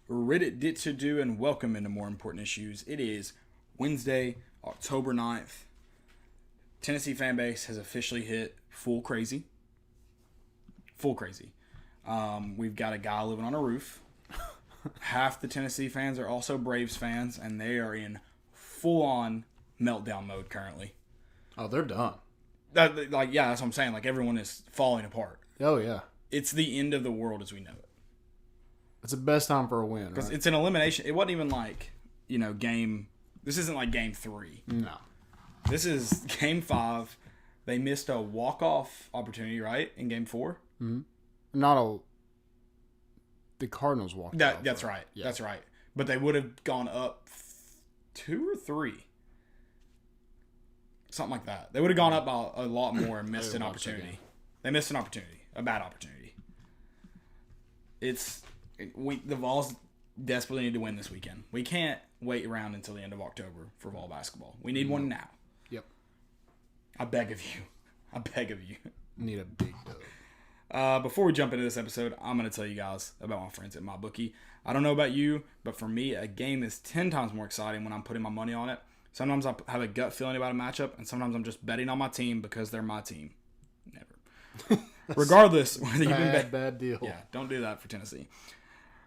Reddit did to do, and welcome into more important issues. It is Wednesday, October 9th. Tennessee fan base has officially hit full crazy. Full crazy. We've got a guy living on a roof. Half the Tennessee fans are also Braves fans, and they are in full-on meltdown mode currently. Oh, they're done. That's what I'm saying. Like, everyone is falling apart. Oh, yeah. It's the end of the world as we know it. It's the best time for a win, Because right? it's an elimination. It wasn't even like, game... This isn't like game 3. No. This is game 5. They missed a walk-off opportunity, right, in game 4? Mm-hmm. The Cardinals walked out. That's right. Yeah. That's right. But they would have gone up 2 or 3. Something like that. They would have gone up by a lot more and missed an opportunity. They missed an opportunity. A bad opportunity. The Vols desperately need to win this weekend. We can't wait around until the end of October for Vol basketball. We need one now. Yep. I beg of you. Need a big dub. Before we jump into this episode, I'm going to tell you guys about my friends at MyBookie. I don't know about you, but for me, a game is 10 times more exciting when I'm putting my money on it. Sometimes I have a gut feeling about a matchup, and sometimes I'm just betting on my team because they're my team. Never. Regardless, whether you've been bad deal. Yeah, don't do that for Tennessee.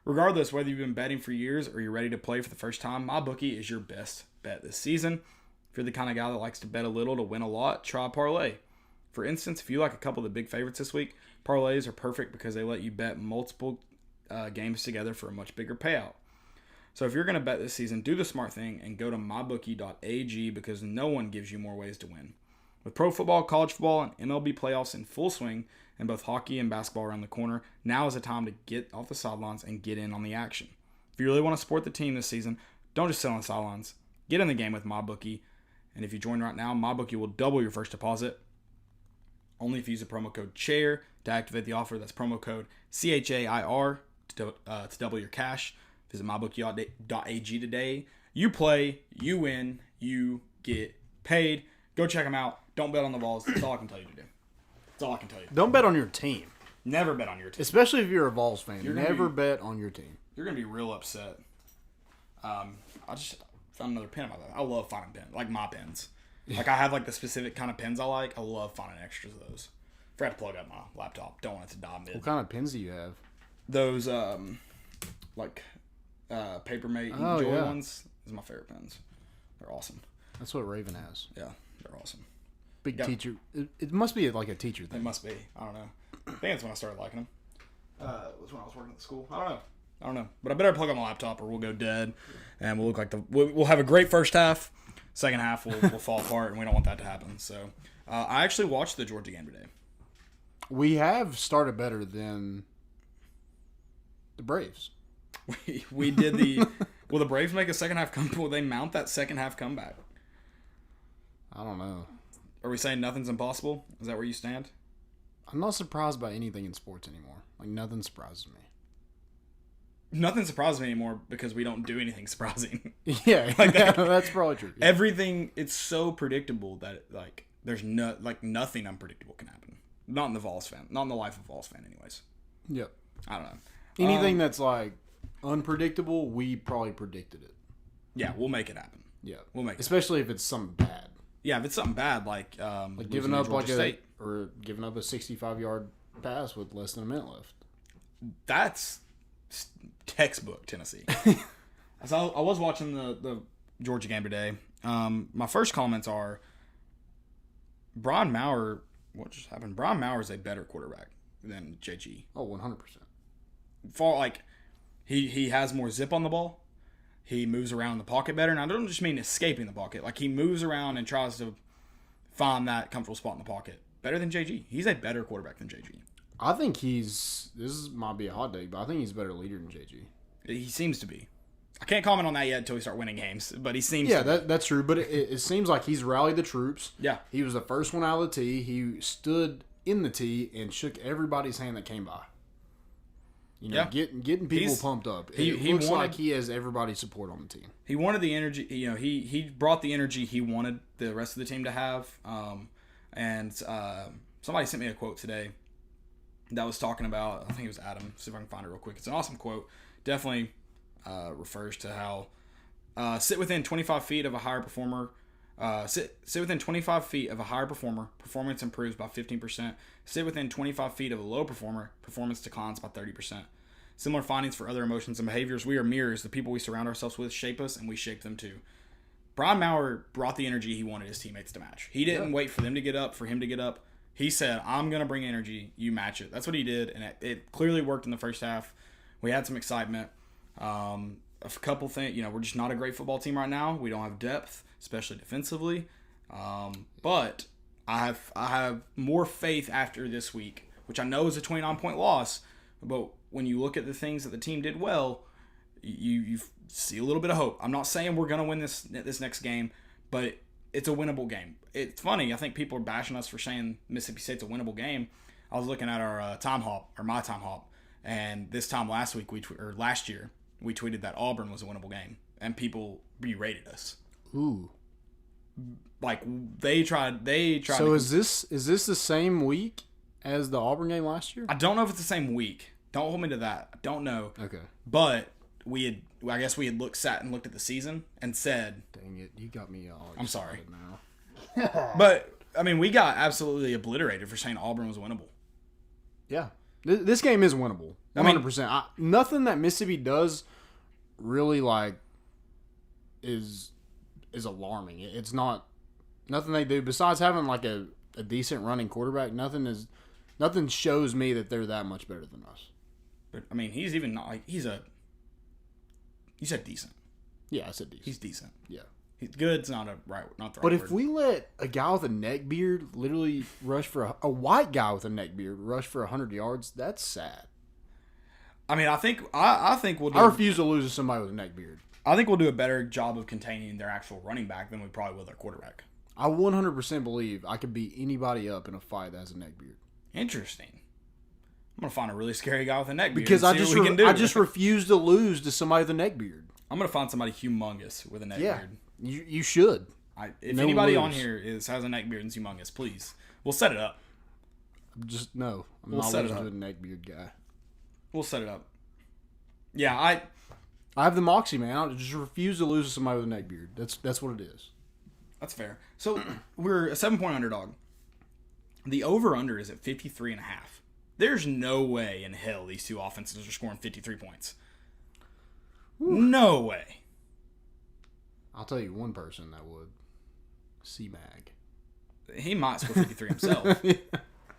Regardless, whether you've been betting for years or you're ready to play for the first time, MyBookie is your best bet this season. If you're the kind of guy that likes to bet a little to win a lot, try a parlay. For instance, if you like a couple of the big favorites this week, parlays are perfect because they let you bet multiple games together for a much bigger payout. So if you're going to bet this season, do the smart thing and go to mybookie.ag because no one gives you more ways to win. With pro football, college football, and MLB playoffs in full swing, and both hockey and basketball around the corner, now is the time to get off the sidelines and get in on the action. If you really want to support the team this season, don't just sit on the sidelines. Get in the game with MyBookie. And if you join right now, MyBookie will double your first deposit. Only if you use the promo code CHAIR to activate the offer. That's promo code CHAIR to double your cash. Visit mybookie.ag today. You play, you win, you get paid. Go check them out. Don't bet on the Vols. That's all I can tell you to do. That's all I can tell you. Don't bet on your team. Never bet on your team. Especially if you're a Vols fan. Never bet on your team. You're going to be real upset. I just found another pen in my bag. I love finding pens. Like my pens. Like I have like the specific kind of pens I like. I love finding extras of those. Forgot to plug up my laptop. Don't want it to die mid. What kind of pens do you have? Those Papermate and Joy ones. Those are my favorite pens. They're awesome. That's what Raven has. Yeah, they're awesome. Big teacher. It must be like a teacher thing. It must be. I don't know. I think that's when I started liking them. It was when I was working at the school. I don't know. But I better plug on my laptop or we'll go dead. And we'll look like we'll have a great first half. Second half we'll fall apart, and we don't want that to happen. So I actually watched the Georgia game today. We have started better than the Braves. We did the... Will the Braves make a second half comeback? Will they mount that second half comeback? I don't know. Are we saying nothing's impossible? Is that where you stand? I'm not surprised by anything in sports anymore. Like, nothing surprises me. Nothing surprises me anymore because we don't do anything surprising. Yeah, like that's probably true. Yeah. Everything, it's so predictable that, like, there's nothing unpredictable can happen. Not in the Vols fan. Not in the life of Vols fan, anyways. Yep. I don't know. Anything that's, like, unpredictable, we probably predicted it. Yeah, we'll make it happen. Yeah. We'll make it Especially if it's something bad. Yeah, if it's something bad, like giving up State. or giving up a 65-yard pass with less than a minute left. That's textbook Tennessee. So I was watching the Georgia game today. My first comments are Brian Maurer. What just happened? Brian Maurer is a better quarterback than JG. Oh, 100%. Far like he has more zip on the ball. He moves around in the pocket better. And I don't just mean escaping the pocket. Like, he moves around and tries to find that comfortable spot in the pocket. Better than JG. He's a better quarterback than JG. I think might be a hot take, but I think he's a better leader than JG. He seems to be. I can't comment on that yet until we start winning games, but he seems to. Yeah, that's true, but it seems like he's rallied the troops. Yeah. He was the first one out of the tee. He stood in the tee and shook everybody's hand that came by. Getting people pumped up. He looks like he has everybody's support on the team. He wanted the energy. He brought the energy he wanted the rest of the team to have. Somebody sent me a quote today that was talking about, I think it was Adam. See if I can find it real quick. It's an awesome quote. Definitely refers to how sit within 25 feet of a higher performer. Sit within 25 feet of a higher performer, performance improves by 15%. Sit within 25 feet of a low performer, performance declines by 30%. Similar findings for other emotions and behaviors. We are mirrors. The people we surround ourselves with shape us, and we shape them too. Brian Maurer brought the energy he wanted his teammates to match. He didn't wait for them to get up, for him to get up. He said, I'm going to bring energy. You match it. That's what he did, and it clearly worked in the first half. We had some excitement. A couple things, we're just not a great football team right now. We don't have depth, especially defensively. But I have more faith after this week, which I know is a 29-point loss. But when you look at the things that the team did well, you see a little bit of hope. I'm not saying we're going to win this next game, but it's a winnable game. It's funny. I think people are bashing us for saying Mississippi State's a winnable game. I was looking at our time hop, or my time hop, and this time last year, we tweeted that Auburn was a winnable game, and people berated us. Ooh. Like, they tried. So is this the same week as the Auburn game last year? I don't know if it's the same week. Don't hold me to that. I don't know. Okay. But I guess we had looked at the season and said, dang it, you got me all I'm sorry. Now. But, I mean, we got absolutely obliterated for saying Auburn was winnable. Yeah. This game is winnable. 100%. Nothing that Mississippi does really, is alarming. It's not... Nothing they do, besides having, a decent running quarterback, nothing shows me that they're that much better than us. But, I mean, he's even not... You said decent. Yeah, I said decent. He's decent. Yeah. He's good. It's not the right word. But if we let a guy with a neck beard literally rush for a white guy with a neck beard rush for 100 yards, that's sad. I mean, I think we'll do... I refuse to lose to somebody with a neck beard. I think we'll do a better job of containing their actual running back than we probably will their quarterback. I 100% believe I could beat anybody up in a fight that has a neck beard. Interesting. I'm going to find a really scary guy with a neck beard. Because I just refuse to lose to somebody with a neck beard. I'm going to find somebody humongous with a neck beard. You should. If anybody on here has a neck beard and is humongous, please. We'll set it up. I'm not losing to a neck beard guy. We'll set it up. Yeah, I have the moxie, man. I just refuse to lose to somebody with a neck beard. That's what it is. That's fair. So we're a 7-point underdog. The over-under is at 53.5. There's no way in hell these two offenses are scoring 53 points. Ooh. No way. I'll tell you one person that would. C-Mag. He might score 53 himself.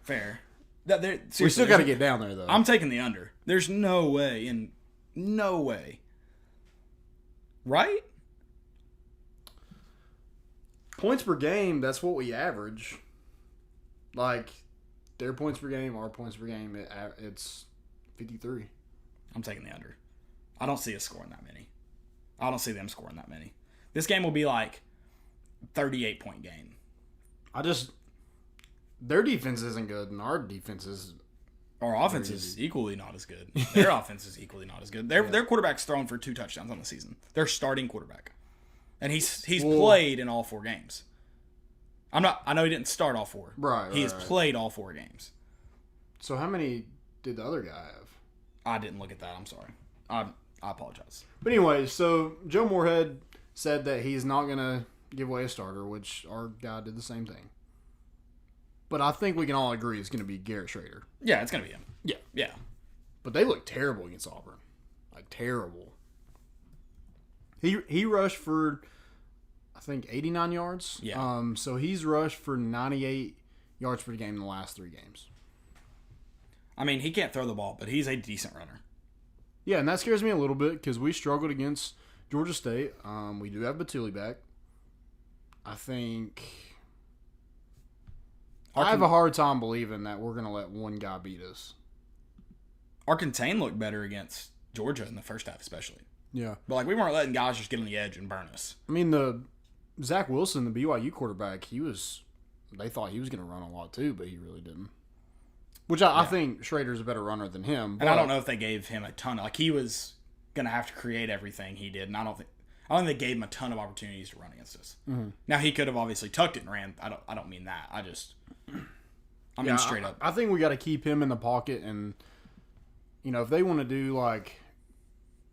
Fair. We still got to get down there, though. I'm taking the under. There's no way. No way. Right? Points per game, that's what we average. Their points per game, our points per game, it's 53. I'm taking the under. I don't see us scoring that many. I don't see them scoring that many. This game will be 38-point game. Their defense isn't good, and our defense is... Our offense is equally not as good. Their offense is equally not as good. Their quarterback's thrown for 2 touchdowns on the season. Their starting quarterback. And he's played in all 4 games. I know he didn't start all 4. Right. He has played all 4 games. So how many did the other guy have? I didn't look at that. I'm sorry. I apologize. But anyway, so Joe Moorhead said that he's not going to give away a starter, which our guy did the same thing. But I think we can all agree it's going to be Garrett Schrader. Yeah, it's going to be him. Yeah. Yeah. But they look terrible against Auburn. Terrible. He rushed for, I think, 89 yards. Yeah. So he's rushed for 98 yards per game in the last 3 games. I mean, he can't throw the ball, but he's a decent runner. Yeah, and that scares me a little bit because we struggled against Georgia State. We do have Batuli back. I think... I have a hard time believing that we're going to let one guy beat us. Our contain looked better against Georgia in the first half, especially. Yeah. But we weren't letting guys just get on the edge and burn us. I mean, the Zach Wilson, the BYU quarterback, they thought he was going to run a lot too, but he really didn't. Which I think Schrader's a better runner than him. And I don't know if they gave him a ton of... he was going to have to create everything he did, and I don't think they gave him a ton of opportunities to run against us. Mm-hmm. Now, he could have obviously tucked it and ran. I don't mean that. I mean straight up. I think we got to keep him in the pocket, and if they want to do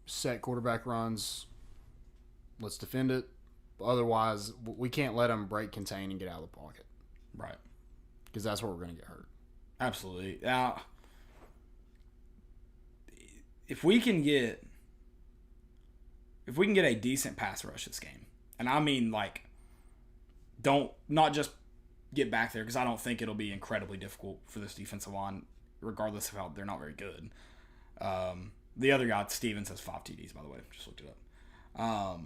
set quarterback runs. Let's defend it. Otherwise, we can't let them break, contain, and get out of the pocket. Right. Because that's where we're going to get hurt. Absolutely. Now, if we can get a decent pass rush this game, and I mean like, not just get back there, because I don't think it'll be incredibly difficult for this defensive line, regardless of how they're not very good. The other guy, Stevens, has 5 TDs, by the way. Just looked it up.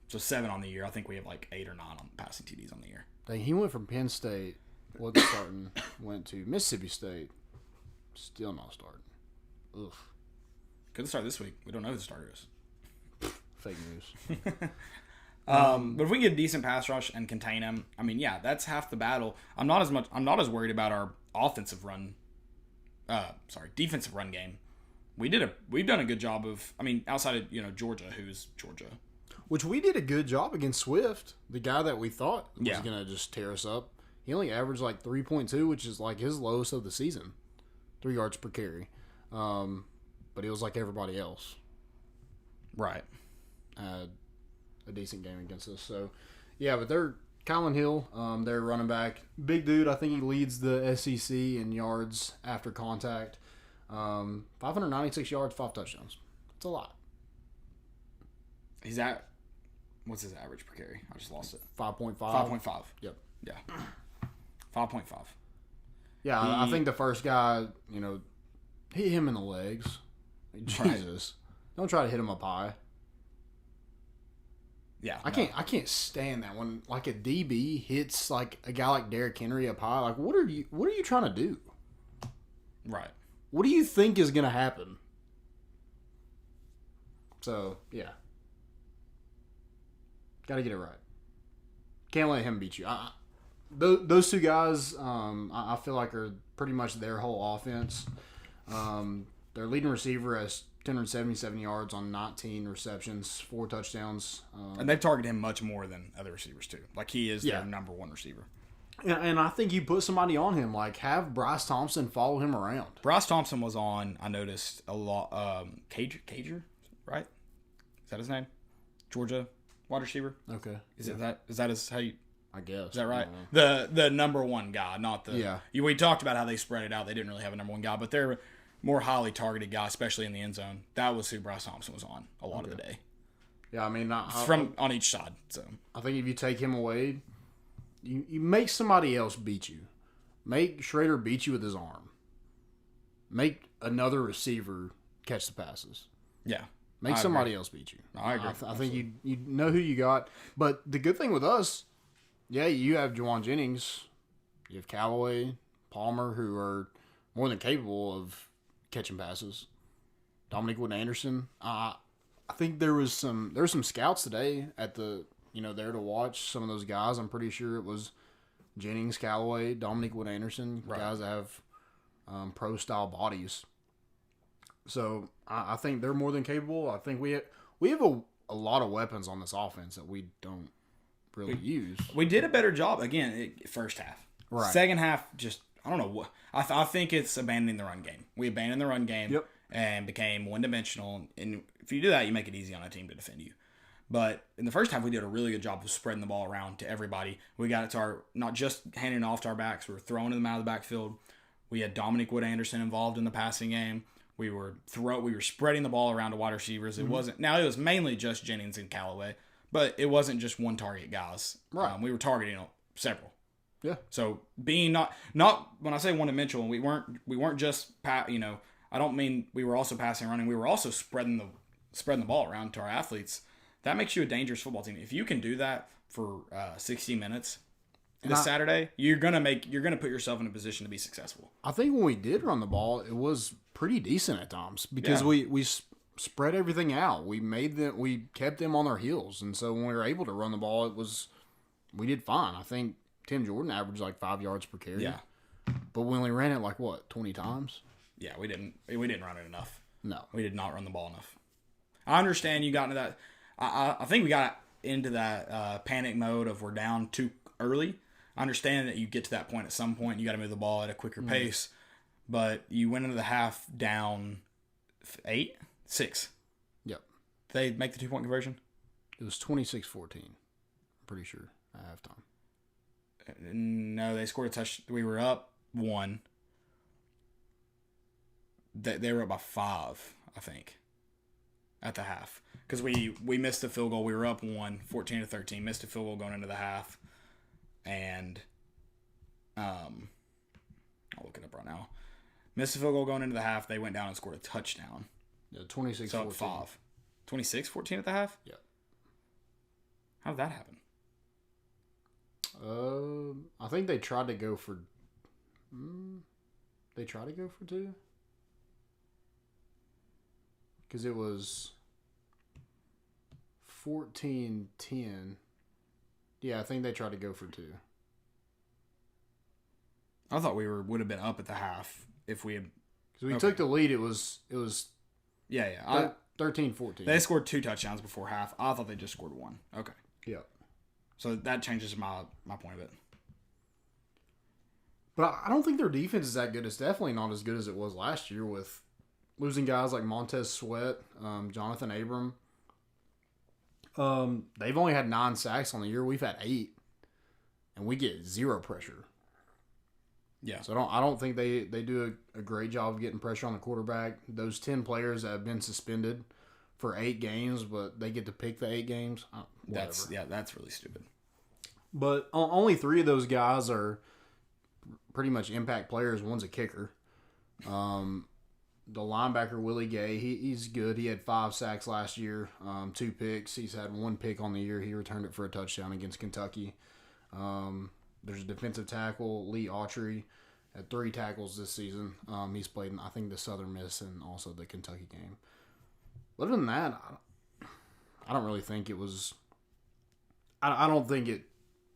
So 7 on the year. I think we have like 8 or 9 on passing TDs on the year. Dang, he went from Penn State, wasn't starting, went to Mississippi State, still not starting. Ugh. Could start this week. We don't know who the starter is. Fake news. But if we get a decent pass rush and contain him, I mean, yeah, that's half the battle. I'm not as worried about our defensive run game. We've done a good job of, I mean, outside of, Georgia, who's Georgia. Which we did a good job against Swift, the guy that we thought was Yeah. going to just tear us up. He only averaged like 3.2, which is like his lowest of the season. 3 yards per carry. But he was like everybody else. Right. Had a decent game against us. So, yeah, but they're Kylan Hill, their running back. Big dude. I think he leads the SEC in yards after contact. 596 yards, 5 touchdowns. That's a lot. What's his average per carry? I just lost it. 5.5. 5.5. Yep. Yeah. 5.5. Yeah, I think the first guy, hit him in the legs. Jesus. Don't try to hit him up high. Yeah. I can't stand that when like a DB hits like a guy like Derrick Henry up high. Like what are you trying to do? Right. What do you think is gonna happen? So, yeah. Gotta get it right. Can't let him beat you. Those 2 guys, I feel like are pretty much their whole offense. Their leading receiver has 277 yards on 19 receptions, 4 touchdowns. And they've targeted him much more than other receivers, too. Like, he is their number 1 receiver. And I think you put somebody on him, like have Bryce Thompson follow him around. Bryce Thompson was on, I noticed, a lot, Cager, right? Is that his name? Georgia wide receiver? Okay. Is that how you... I guess. Is that right? The number 1 guy, not the... Yeah. We talked about how they spread it out. They didn't really have a number 1 guy, but they're more highly targeted guy, especially in the end zone. That was who Bryce Thompson was on a lot of the day. Yeah, I mean... on each side, so... I think if you take him away, you make somebody else beat you. Make Schrader beat you with his arm. Make another receiver catch the passes. Yeah. Make somebody else beat you. I agree. I think you know who you got. But the good thing with us, yeah, you have Juwan Jennings, you have Callaway, Palmer, who are more than capable of catching passes. Dominique Wood-Anderson. I think there was some scouts today at the there to watch some of those guys. I'm pretty sure it was Jennings, Callaway, Dominique Wood-Anderson, right. Guys that have pro style bodies. So I think they're more than capable. I think we have a lot of weapons on this offense that we don't really use. We did a better job again first half. Right. Second half, just I don't know what I think it's abandoning the run game. We abandoned the run game. Yep. And became one-dimensional. And if you do that, you make it easy on a team to defend you. But in the first half, we did a really good job of spreading the ball around to everybody. We got it to our, not just handing it off to our backs, we were throwing them out of the backfield. We had Dominique Wood-Anderson involved in the passing game. We were spreading the ball around to wide receivers. It it was mainly just Jennings and Callaway, but it wasn't just one target guys. Right. We were targeting several. Yeah. So being not when I say one-dimensional, we weren't just I don't mean we were also passing and running. We were also spreading the ball around to our athletes. That makes you a dangerous football team. If you can do that for 60 minutes Saturday, you're gonna put yourself in a position to be successful. I think when we did run the ball, it was pretty decent at times because we spread everything out. We kept them on their heels, and so when we were able to run the ball, we did fine. I think Tim Jordan averaged like 5 yards per carry. Yeah, but we only ran it like 20 times. Yeah, we didn't run it enough. No, we did not run the ball enough. I understand you got into that. I think we got into that panic mode of we're down too early. I understand that you get to that point at some point. You got to move the ball at a quicker pace. But you went into the half down 6. Yep. they make the 2-point conversion? It was 26-14. I'm pretty sure at halftime. No, they scored a touch. We were up 1. They were up by 5, I think, at the half. Because we missed a field goal. We were up 1, 14-13. Missed a field goal going into the half. And I'll look it up right now. Missed a field goal going into the half. They went down and scored a touchdown. Yeah, 26-14. So 5. 26-14 at the half? Yeah. How did that happen? I think they tried to go for... They tried to go for 2? Because it was 14-10. Yeah, I think they tried to go for 2. I thought we would have been up at the half if we had... Because we took the lead, it was Yeah. 13-14. They scored 2 touchdowns before half. I thought they just scored 1. Okay. Yeah. So that changes my point of it. But I don't think their defense is that good. It's definitely not as good as it was last year with losing guys like Montez Sweat, Jonathan Abram. They've only had 9 sacks on the year. We've had 8. And we get 0 pressure. Yeah. So I don't think they do a great job of getting pressure on the quarterback. Those 10 players that have been suspended for 8 games, but they get to pick the 8 games. That's really stupid. But only 3 of those guys are pretty much impact players. One's a kicker. The linebacker, Willie Gay, he's good. He had 5 sacks last year, 2 picks. He's had 1 pick on the year. He returned it for a touchdown against Kentucky. There's a defensive tackle, Lee Autry, had 3 tackles this season. He's played in, I think, the Southern Miss and also the Kentucky game. Other than that, I don't really think it was... I don't think it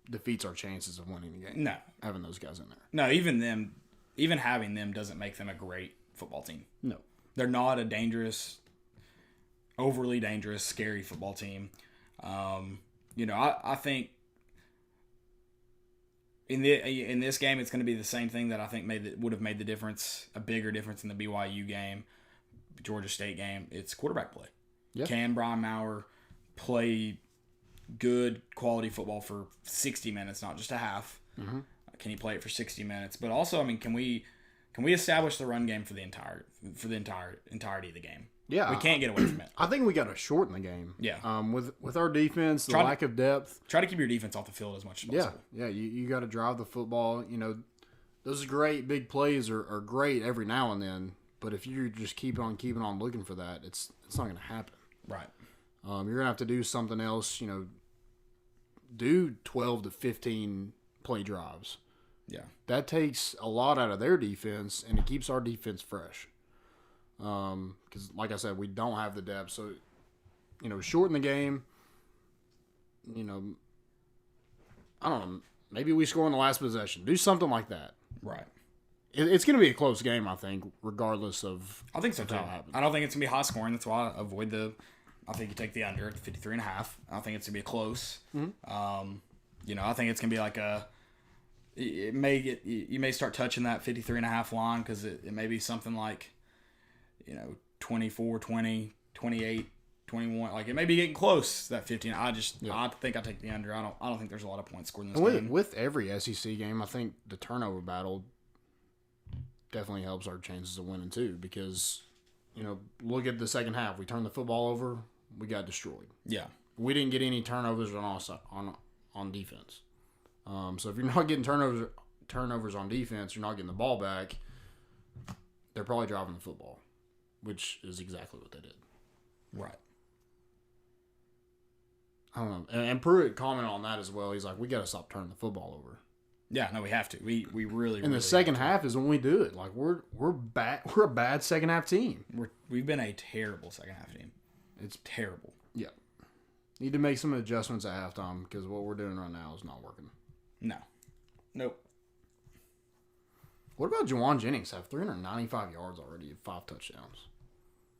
defeats our chances of winning the game. No. Having those guys in there. No, even having them doesn't make them a great football team. No. They're not a overly dangerous, scary football team. I think in this game it's going to be the same thing that I think would have made the difference, a bigger difference in the BYU game, Georgia State game. It's quarterback play. Yeah. Can Brian Maurer play good quality football for 60 minutes, not just a half? Mm-hmm. Can he play it for 60 minutes? But also, I mean, can we establish the run game for the entirety of the game? Yeah, we can't get away from it. I think we got to shorten the game. Yeah. With our defense, the lack of depth. Try to keep your defense off the field as much as possible. Yeah. You got to drive the football. Those great big plays are great every now and then. But if you just keep on looking for that, it's not going to happen. Right. You're going to have to do something else. Do 12 to 15 play drives. Yeah. That takes a lot out of their defense, and it keeps our defense fresh. Because, like I said, we don't have the depth. So, shorten the game. I don't know. Maybe we score in the last possession. Do something like that. Right. It's going to be a close game, I think, regardless of I think so, too. how it happens. I don't think it's going to be high scoring. That's why I think you take the under at 53.5. I think it's going to be close. Mm-hmm. I think it's going to be like you may start touching that 53.5 line because it may be something like, 24, 20, 28, 21. Like, it may be getting close, that 15. I think I take the under. I don't think there's a lot of points scored in this game. With every SEC game, I think the turnover battle definitely helps our chances of winning, too, because, look at the second half. We turned the football over. We got destroyed. Yeah. We didn't get any turnovers on defense. So if you're not getting turnovers on defense, you're not getting the ball back, they're probably driving the football, which is exactly what they did. Right. I don't know. And Pruitt commented on that as well. He's like, we got to stop turning the football over. Yeah, no, we have to. We really. And the second half is when we do it. Like we're bad. We're a bad second half team. We've been a terrible second half team. It's terrible. Yeah. Need to make some adjustments at halftime because what we're doing right now is not working. No. Nope. What about Juwan Jennings? Have 395 yards already, 5 touchdowns.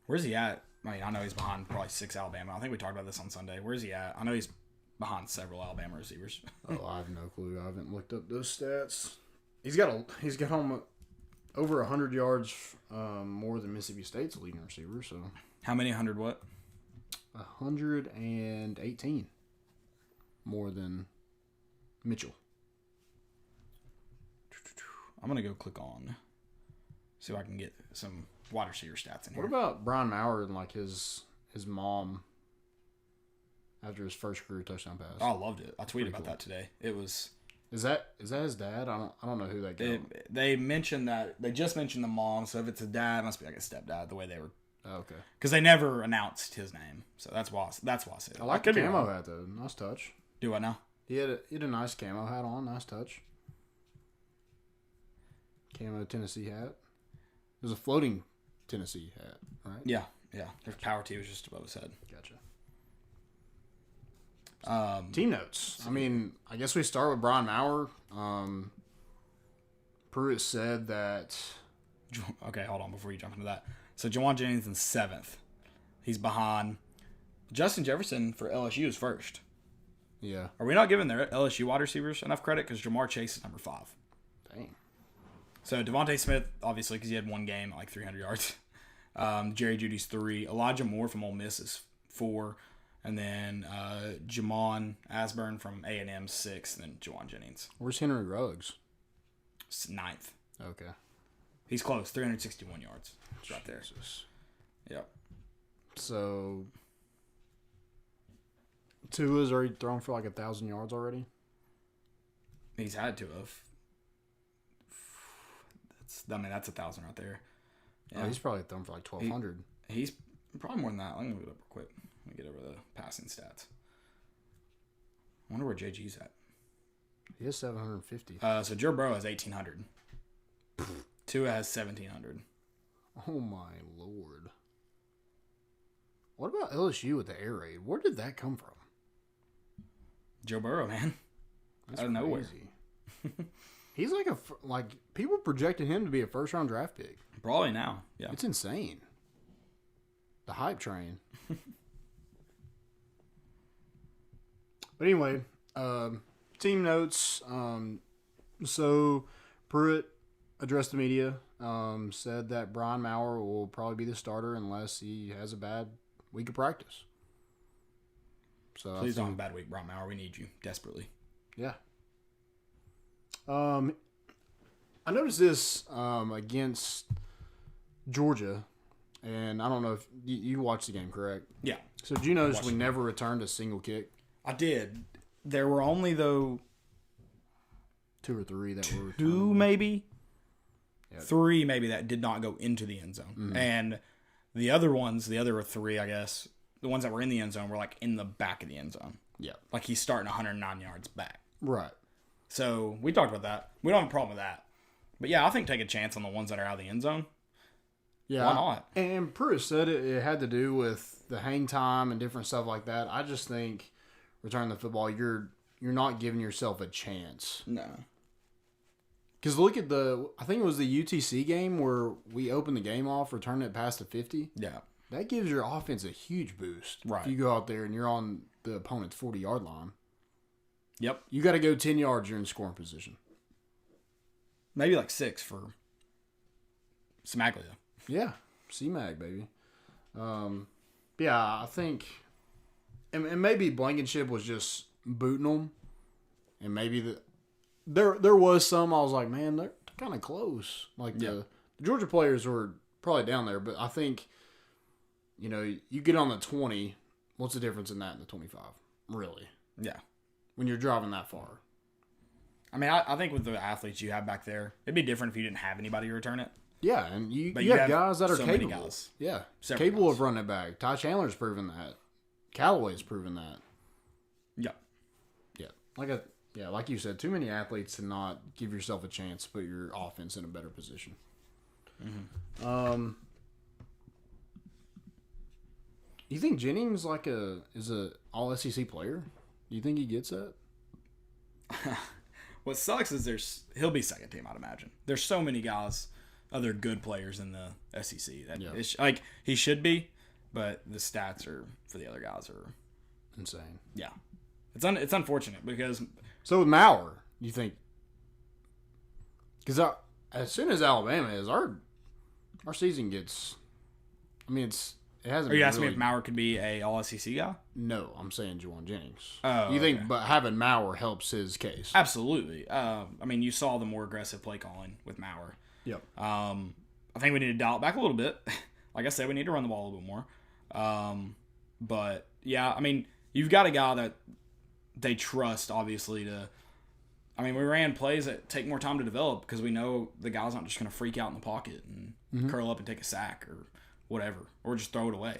Where's he at? I mean, I know he's behind probably 6 Alabama. I think we talked about this on Sunday. Where's he at? I know he's behind several Alabama receivers. I have no clue. I haven't looked up those stats. He's got over 100 yards more than Mississippi State's leading receiver. So how many 100 what? 118 more than Mitchell. I'm going to go click on, see if I can get some wide receiver stats in here. What about Brian Maurer and like his mom after his first career touchdown pass? Oh, I loved it. I tweeted about that today. It was... Is that his dad? I don't know who that guy. They mentioned that they just mentioned the mom, so if it's a dad, it must be like a stepdad. The way they were, okay, because they never announced his name, so that's why I said it. I like the camo hat though. Nice touch. Do I now? He had a nice camo hat on. Nice touch. Camo Tennessee hat. It was a floating Tennessee hat, right? Yeah. Their power T was just above his head. Gotcha. Team notes. I mean, I guess we start with Brian Maurer. Pruitt said that... Okay, hold on before you jump into that. So, Juwan Jennings in 7th. He's behind. Justin Jefferson for LSU is 1st. Yeah. Are we not giving their LSU wide receivers enough credit? Because Jamar Chase is number 5. Dang. So, Devontae Smith, obviously, because he had one game at like 300 yards. Jerry Jeudy's 3. Elijah Moore from Ole Miss is 4. And then Jamon Asburn from A&M 6th, and then Juwan Jennings. Where's Henry Ruggs? 9th. Okay. He's close, 361 yards. It's right there. Yep. So, Tua's already thrown for like 1,000 yards already? He's had to have. That's 1,000 right there. Yeah. Oh, he's probably thrown for like 1,200. He's probably more than that. Let me look it up real quick. Let me get over the passing stats. I wonder where JG's at. He has 750. So Joe Burrow has 1,800. Tua has 1,700. Oh my Lord. What about LSU with the air raid? Where did that come from? Joe Burrow, man. That's out of nowhere. He's like people projected him to be a first-round draft pick. Probably now. Yeah. It's insane. The hype train. But anyway, team notes. So Pruitt addressed the media, said that Brian Maurer will probably be the starter unless he has a bad week of practice. So please don't have a bad week, Brian Maurer. We need you desperately. Yeah. I noticed this against Georgia, and I don't know if you watched the game, correct? Yeah. So did you notice we never returned a single kick? I did. There were only, though, 2 or 3 that were returned. 2 maybe? Yeah. 3 maybe that did not go into the end zone. Mm-hmm. And the other 3, I guess, the ones that were in the end zone were like in the back of the end zone. Yeah. Like he's starting 109 yards back. Right. So we talked about that. We don't have a problem with that. But yeah, I think take a chance on the ones that are out of the end zone. Yeah. Why not? And Pruitt said it had to do with the hang time and different stuff like that. I just think returning the football, you're not giving yourself a chance. No. Because look at I think it was the UTC game where we opened the game off, returning it past the 50. Yeah. That gives your offense a huge boost. Right. If you go out there and you're on the opponent's 40-yard line. Yep. You got to go 10 yards, you're in scoring position. Maybe like 6 for Smaglia. Yeah. C-Mag, baby. Yeah, I think... And maybe Blankenship was just booting them. And maybe there was some I was like, man, they're kind of close. Like the Georgia players were probably down there, but I think, you get on the 20, what's the difference in that and the 25? Really? Yeah. When you're driving that far. I mean, I think with the athletes you have back there, it'd be different if you didn't have anybody return it. Yeah, and you have guys that are so capable. Many guys. Yeah, Several capable guys. of running it back. Ty Chandler's proven that. Callaway's proven that. Yeah. Yeah. Like you said, too many athletes to not give yourself a chance to put your offense in a better position. Mm-hmm. You think Jennings is a all SEC player? Do you think he gets that? What sucks is he'll be second team, I'd imagine. There's so many guys, other good players in the SEC that he should be, but the stats for the other guys are insane. Yeah, it's unfortunate because. So with Maurer, you think? Because as soon as Alabama is our season gets, I mean it's it hasn't. Are you asking me if Maurer could be a All SEC guy? No, I'm saying Juwan Jennings. Oh, you think, but having Maurer helps his case? Absolutely. I mean, you saw the more aggressive play calling with Maurer. Yep. I think we need to dial it back a little bit. Like I said, we need to run the ball a little bit more. But yeah, I mean, you've got a guy that they trust, obviously, to. I mean, we ran plays that take more time to develop because we know the guy's not just going to freak out in the pocket and curl up and take a sack or whatever, or just throw it away.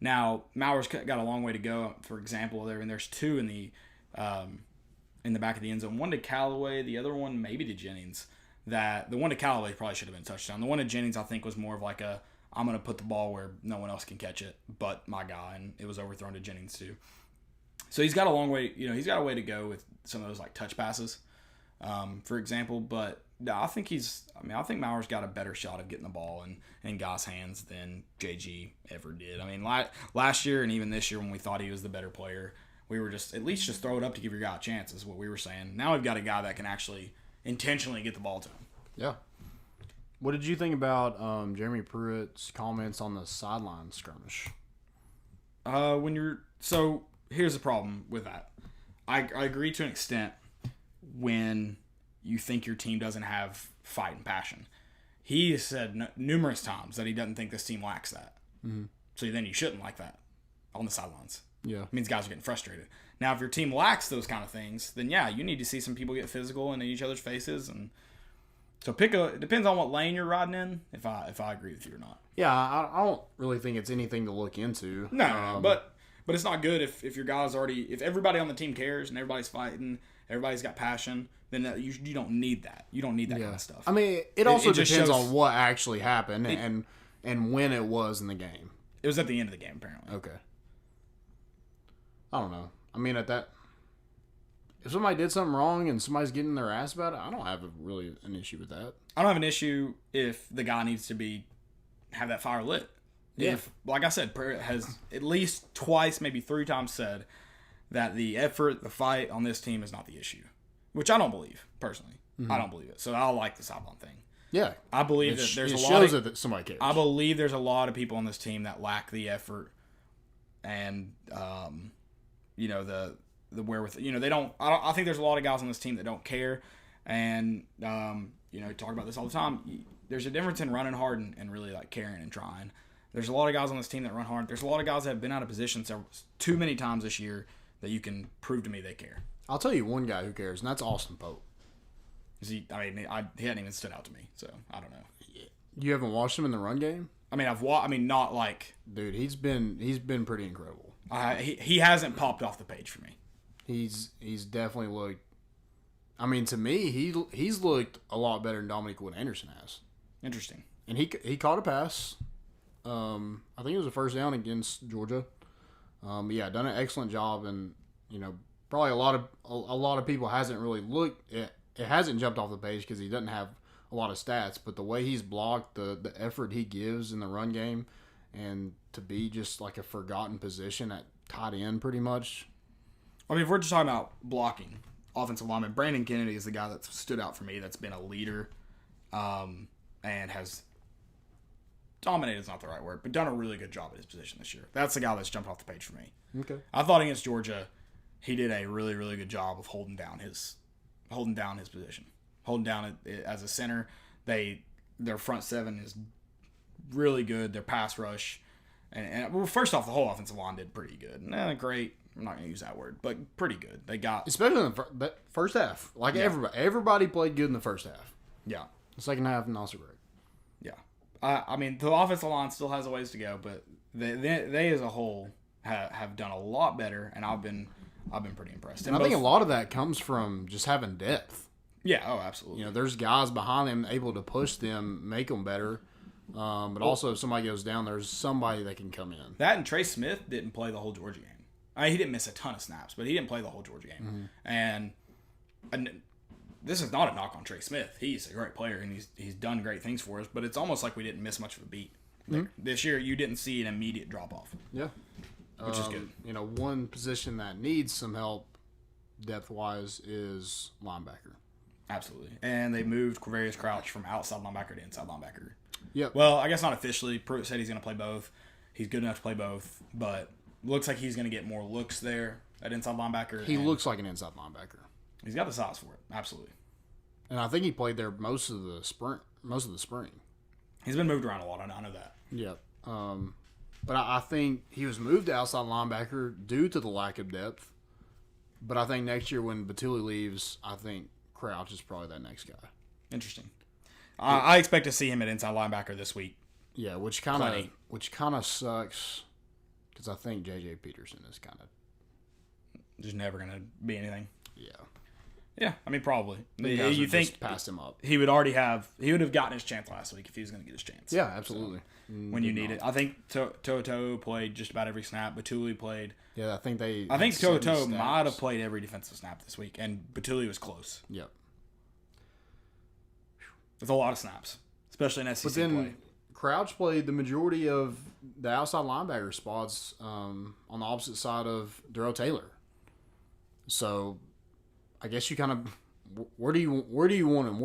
Now, Maurer's got a long way to go. For example, there's two in the back of the end zone. One to Callaway, the other one maybe to Jennings. The one to Callaway probably should have been a touchdown. The one to Jennings, I think, was more of like I'm going to put the ball where no one else can catch it but my guy, and it was overthrown to Jennings too. So he's got a long way, he's got a way to go with some of those like touch passes, for example. But I think Maurer's got a better shot of getting the ball in guys' hands than JG ever did. I mean, last year and even this year when we thought he was the better player, we were just at least throw it up to give your guy a chance is what we were saying. Now we've got a guy that can actually intentionally get the ball to him. Yeah. What did you think about Jeremy Pruitt's comments on the sideline skirmish? So here's the problem with that. I agree to an extent when you think your team doesn't have fight and passion. He has said numerous times that he doesn't think this team lacks that. Mm-hmm. So then you shouldn't like that on the sidelines. Yeah. It means guys are getting frustrated. Now, if your team lacks those kind of things, then yeah, you need to see some people get physical in each other's faces. And so it depends on what lane you're riding in, if I agree with you or not. Yeah, I don't really think it's anything to look into. No, but it's not good if your guys if everybody on the team cares and everybody's fighting, everybody's got passion, then you don't need that. You don't need that kind of stuff. I mean, it also depends on what actually happened and when it was in the game. It was at the end of the game, apparently. Okay. I don't know. I mean, if somebody did something wrong and somebody's getting their ass about it, I don't have really an issue with that. I don't have an issue if the guy needs to have that fire lit. Yeah. If, like I said, Pruitt has at least twice, maybe 3 times said that the effort, the fight on this team is not the issue, which I don't believe, personally. Mm-hmm. I don't believe it. So I like the sideline thing. Yeah. I believe that there's a lot of... that somebody cares. I believe there's a lot of people on this team that lack the effort and, the wherewithal. They don't... I think there's a lot of guys on this team that don't care. And, talk about this all the time. There's a difference in running hard and really, like, caring and trying. There's a lot of guys on this team that run hard. There's a lot of guys that have been out of position too many times this year that you can prove to me they care. I'll tell you one guy who cares, and that's Austin Pope. He hadn't even stood out to me, so I don't know. You haven't watched him in the run game? I mean, not like... Dude, he's been pretty incredible. He hasn't popped off the page for me. He's definitely looked... I mean, to me, he's looked a lot better than Dominic Wood-Anderson has. Interesting. And he caught a pass. I think it was a first down against Georgia. But yeah, done an excellent job, and probably a lot of people hasn't really looked. It hasn't jumped off the page because he doesn't have a lot of stats. But the way he's blocked, the effort he gives in the run game, and to be just like a forgotten position at tight end, pretty much. I mean, if we're just talking about blocking, offensive lineman, Brandon Kennedy is the guy that stood out for me. That's been a leader, and has. Dominated is not the right word, but done a really good job at his position this year. That's the guy that's jumped off the page for me. Okay. I thought against Georgia, he did a really, really good job of holding down his position, holding down it as a center. Their front seven is really good. Their pass rush, and well, first off, the whole offensive line did pretty good. Great. I'm not going to use that word, but pretty good. They got especially in the first half. Like everybody played good in the first half. Yeah. The second half, not so great. Yeah. I mean, the offensive line still has a ways to go, but they as a whole have done a lot better, and I've been pretty impressed. And I think a lot of that comes from just having depth. Yeah, oh, absolutely. There's guys behind them able to push them, make them better. But also, if somebody goes down, there's somebody that can come in. That and Trey Smith didn't play the whole Georgia game. He didn't miss a ton of snaps, but he didn't play the whole Georgia game. Mm-hmm. And this is not a knock on Trey Smith. He's a great player, and he's done great things for us, but it's almost like we didn't miss much of a beat. Mm-hmm. This year, you didn't see an immediate drop-off. Yeah. Which is good. One position that needs some help depth-wise is linebacker. Absolutely. And they moved Quavarius Crouch from outside linebacker to inside linebacker. Yep. Well, I guess not officially. Pruitt said he's going to play both. He's good enough to play both, but looks like he's going to get more looks there at inside linebacker. He looks like an inside linebacker. He's got the size for it, absolutely. And I think he played there most of the spring. He's been moved around a lot. I know that. Yep. But I think he was moved to outside linebacker due to the lack of depth. But I think next year when Batuli leaves, I think Crouch is probably that next guy. Interesting. I expect to see him at inside linebacker this week. Yeah, which kind of sucks because I think J.J. Peterson is kind of just never going to be anything. Yeah. Yeah, I mean, probably. You think passed him up? He would have gotten his chance last week if he was going to get his chance. Yeah, absolutely. So, when you need it, I think Toto played just about every snap. Batuli played. Yeah, I think Toto might have played every defensive snap this week, and Batuli was close. Yep. It's a lot of snaps, especially in SEC but then play. Crouch played the majority of the outside linebacker spots on the opposite side of Darrell Taylor. So, I guess you kind of where do you want him?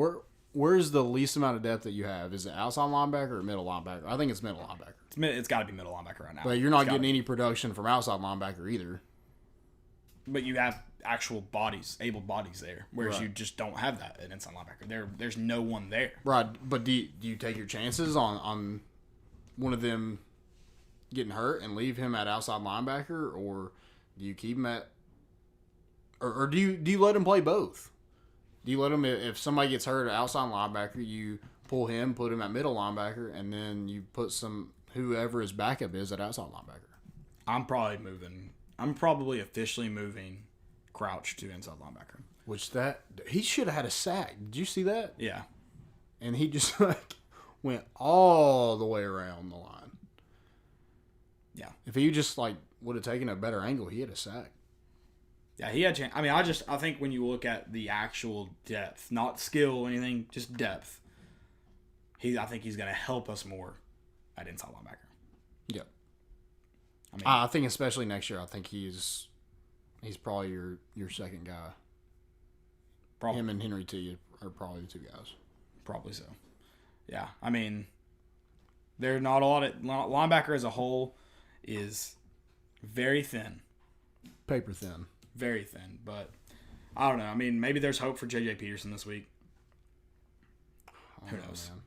Where's the least amount of depth that you have? Is it outside linebacker or middle linebacker? I think it's middle linebacker. It's got to be middle linebacker right now. But you're not getting any production from outside linebacker either. But you have actual able bodies there, whereas you just don't have that at inside linebacker. There's no one there. Right, but do you take your chances on one of them getting hurt and leave him at outside linebacker, or do you keep him at, or do you let him play both? Do you let him, if somebody gets hurt at outside linebacker, you pull him, put him at middle linebacker, and then you put whoever his backup is at outside linebacker? I'm probably officially moving Crouch to inside linebacker. He should have had a sack. Did you see that? Yeah. And he just went all the way around the line. Yeah. If he just would have taken a better angle, he had a sack. Yeah, he had a chance. I mean, I think when you look at the actual depth, not skill or anything, just depth, I think he's going to help us more at inside linebacker. Yep. I think especially next year, I think he's probably your second guy. Probably. Him and Henry T are probably the two guys. Probably so. Yeah, I mean, there's not a lot of linebacker as a whole is very thin. Paper thin. Very thin, but I don't know. I mean, maybe there's hope for J.J. Peterson this week. Who knows? Man.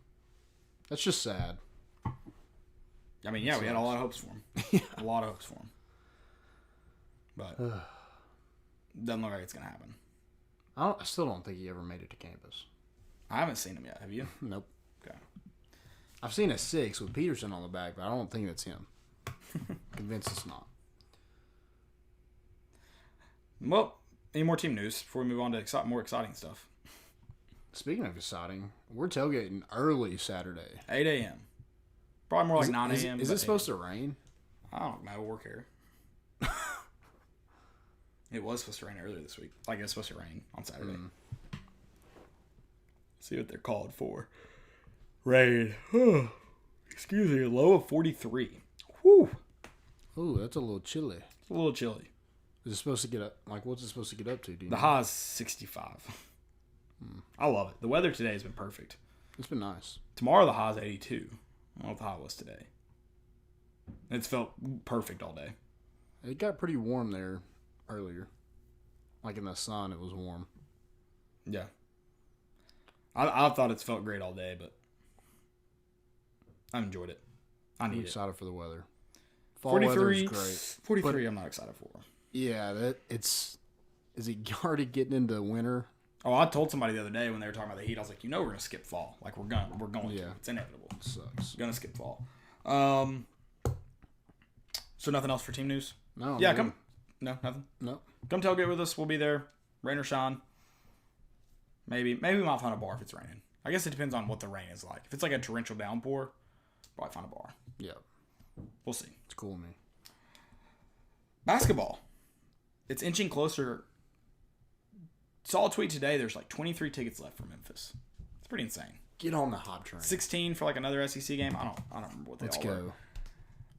That's just sad. I mean, yeah, we had a lot of hopes for him. A lot of hopes for him. But doesn't look like it's going to happen. I still don't think he ever made it to campus. I haven't seen him yet. Have you? Nope. Okay. I've seen a 6 with Peterson on the back, but I don't think that's him. Convinced it's not. Well, any more team news before we move on to more exciting stuff? Speaking of exciting, we're tailgating early Saturday. 8 a.m. Probably more like 9 a.m. Is it supposed to rain? I don't know. We'll care. It was supposed to rain earlier this week. It was supposed to rain on Saturday. See what they're called for. Rain. Excuse me. Low of 43. Whew. Ooh, that's a little chilly. It's a little chilly. Is it supposed to get up? What's it supposed to get up to? The high is 65. I love it. The weather today has been perfect. It's been nice. Tomorrow the high is 82. I don't know what the high was today. It's felt perfect all day. It got pretty warm there earlier. In the sun, it was warm. Yeah. I thought it's felt great all day, but I enjoyed it. I'm excited for the weather. Fall 43, weather's great. 43 I'm not excited for. Yeah, is he already getting into winter? Oh, I told somebody the other day when they were talking about the heat, I was like, we're going to skip fall. We're going to. It's inevitable. It sucks. We're going to skip fall. So nothing else for team news? No. Yeah, come. No, nothing? No. Come tailgate with us. We'll be there. Rain or shine. Maybe we might find a bar if it's raining. I guess it depends on what the rain is like. If it's a torrential downpour, probably find a bar. Yeah. We'll see. It's cool with me. Basketball. It's inching closer. Saw a tweet today. There's 23 tickets left for Memphis. It's pretty insane. Get on the hot train. 16 for another SEC game. I don't remember what they Let's all go. were.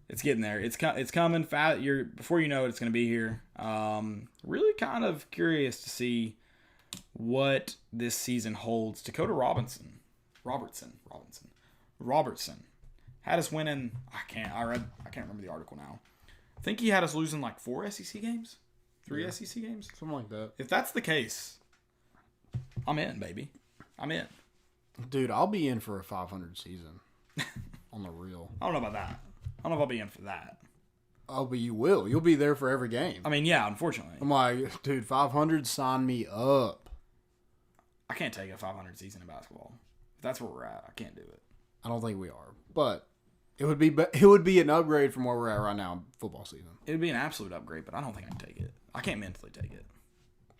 It's getting there. It's coming fast. Before you know it, it's going to be here. Really kind of curious to see what this season holds. Dakota Robertson Had us winning. I can't remember the article now. I think he had us losing like 4 SEC games, 3 SEC games, something like that. If that's the case, I'm in, baby. I'm in. Dude, I'll be in for a 500 season. On the real. I don't know about that. I don't know if I'll be in for that. Oh, but you will. You'll be there for every game. I mean, yeah, unfortunately. I'm like, dude, 500, sign me up. I can't take a 500 season in basketball. If that's where we're at, I can't do it. I don't think we are. But it would be an upgrade from where we're at right now in football season. It would be an absolute upgrade, but I don't think I can take it. I can't mentally take it.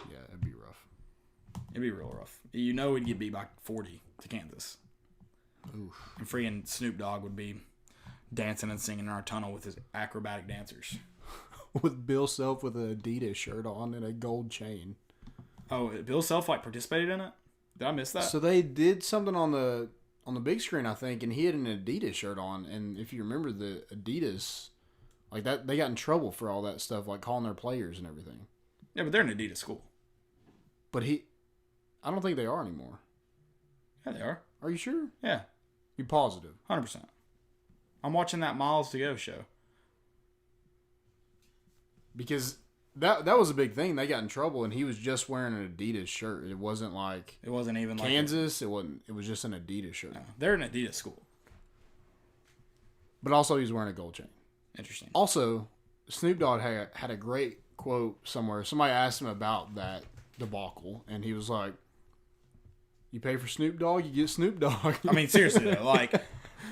Yeah, it'd be rough. It'd be real rough. You know we'd get beat by 40 to Kansas. Oof. And freaking Snoop Dogg would be dancing and singing in our tunnel with his acrobatic dancers. With Bill Self with an Adidas shirt on and a gold chain. Oh, Bill Self participated in it? Did I miss that? So they did something on the big screen, I think, and he had an Adidas shirt on. And if you remember the Adidas, like that, they got in trouble for all that stuff, like calling their players and everything. Yeah, but they're an Adidas school. But I don't think they are anymore. Yeah, they are. Are you sure? Yeah. You positive? 100%. I'm watching that Miles to Go show. Because that was a big thing. They got in trouble, and he was just wearing an Adidas shirt. It wasn't like it wasn't even Kansas. It wasn't. It was just an Adidas shirt. No, they're an Adidas school. But also, he was wearing a gold chain. Interesting. Also, Snoop Dogg had a great quote somewhere. Somebody asked him about that debacle, and he was like, "You pay for Snoop Dogg, you get Snoop Dogg." I mean, seriously though, like.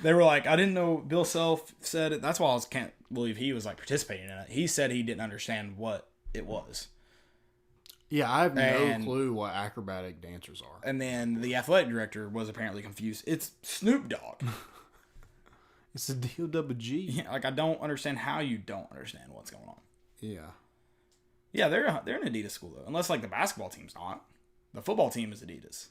They were like, I didn't know Bill Self said it. That's why can't believe he was like participating in it. He said he didn't understand what it was. Yeah, I have no clue what acrobatic dancers are. And then the athletic director was apparently confused. It's Snoop Dogg. It's the D-O-double-G. Yeah, like I don't understand how you don't understand what's going on. Yeah. Yeah, they're an Adidas school though. Unless like the basketball team's not. The football team is Adidas.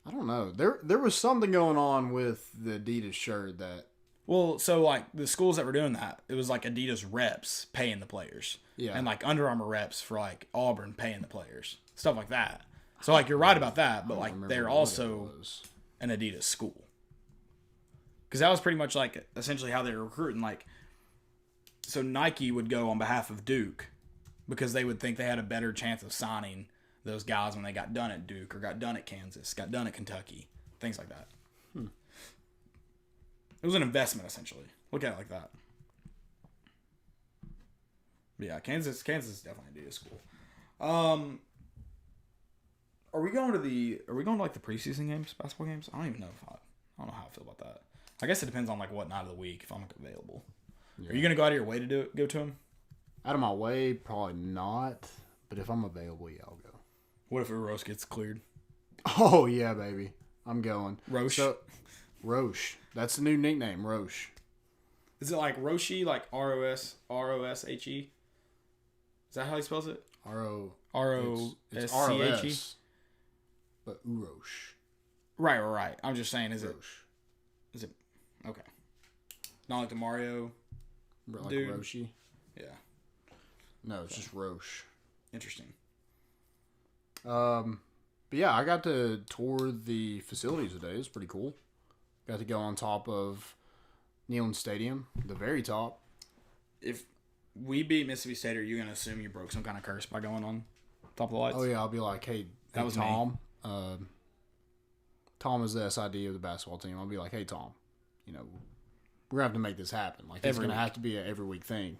I don't know. There was something going on with the Adidas shirt that... Well, so like the schools that were doing that, it was like Adidas reps paying the players. Yeah. And like Under Armour reps for like Auburn paying the players. Stuff like that. So like you're right about that, but like they're also an Adidas school. Because that was pretty much like essentially how they were recruiting. Like, so Nike would go on behalf of Duke because they would think they had a better chance of signing those guys when they got done at Duke or got done at Kansas, got done at Kentucky, things like that. It was an investment, essentially. Look at it like that. But yeah, Kansas is definitely a Adidas school. Are we going to like the preseason games, basketball games? I don't even know I don't know how I feel about that. I guess it depends on like what night of the week if I'm available. Yeah. Are you gonna go out of your way to go to them? Out of my way, probably not. But if I'm available, yeah, I'll go. What if a Roche gets cleared? Oh, yeah, baby. I'm going. Roche? Roche. That's the new nickname, Roche. Is it like Roshi, like R-O-S-H-E? Is that how he spells it? It's R-O-S-C-H-E? But Uroche. Right. I'm just saying, is Roche. it... Okay. Not like the Mario like dude? Roshi? Yeah. No, it's just Roche. Interesting. But yeah, I got to tour the facilities today. It was pretty cool. Got to go on top of Neyland Stadium, the very top. If we beat Mississippi State, are you going to assume you broke some kind of curse by going on top of the lights? Oh, yeah. I'll be like, hey that was Tom. Tom is the SID of the basketball team. I'll be like, hey, Tom, we're going to have to make this happen. Like, it's going to have to be an every week thing.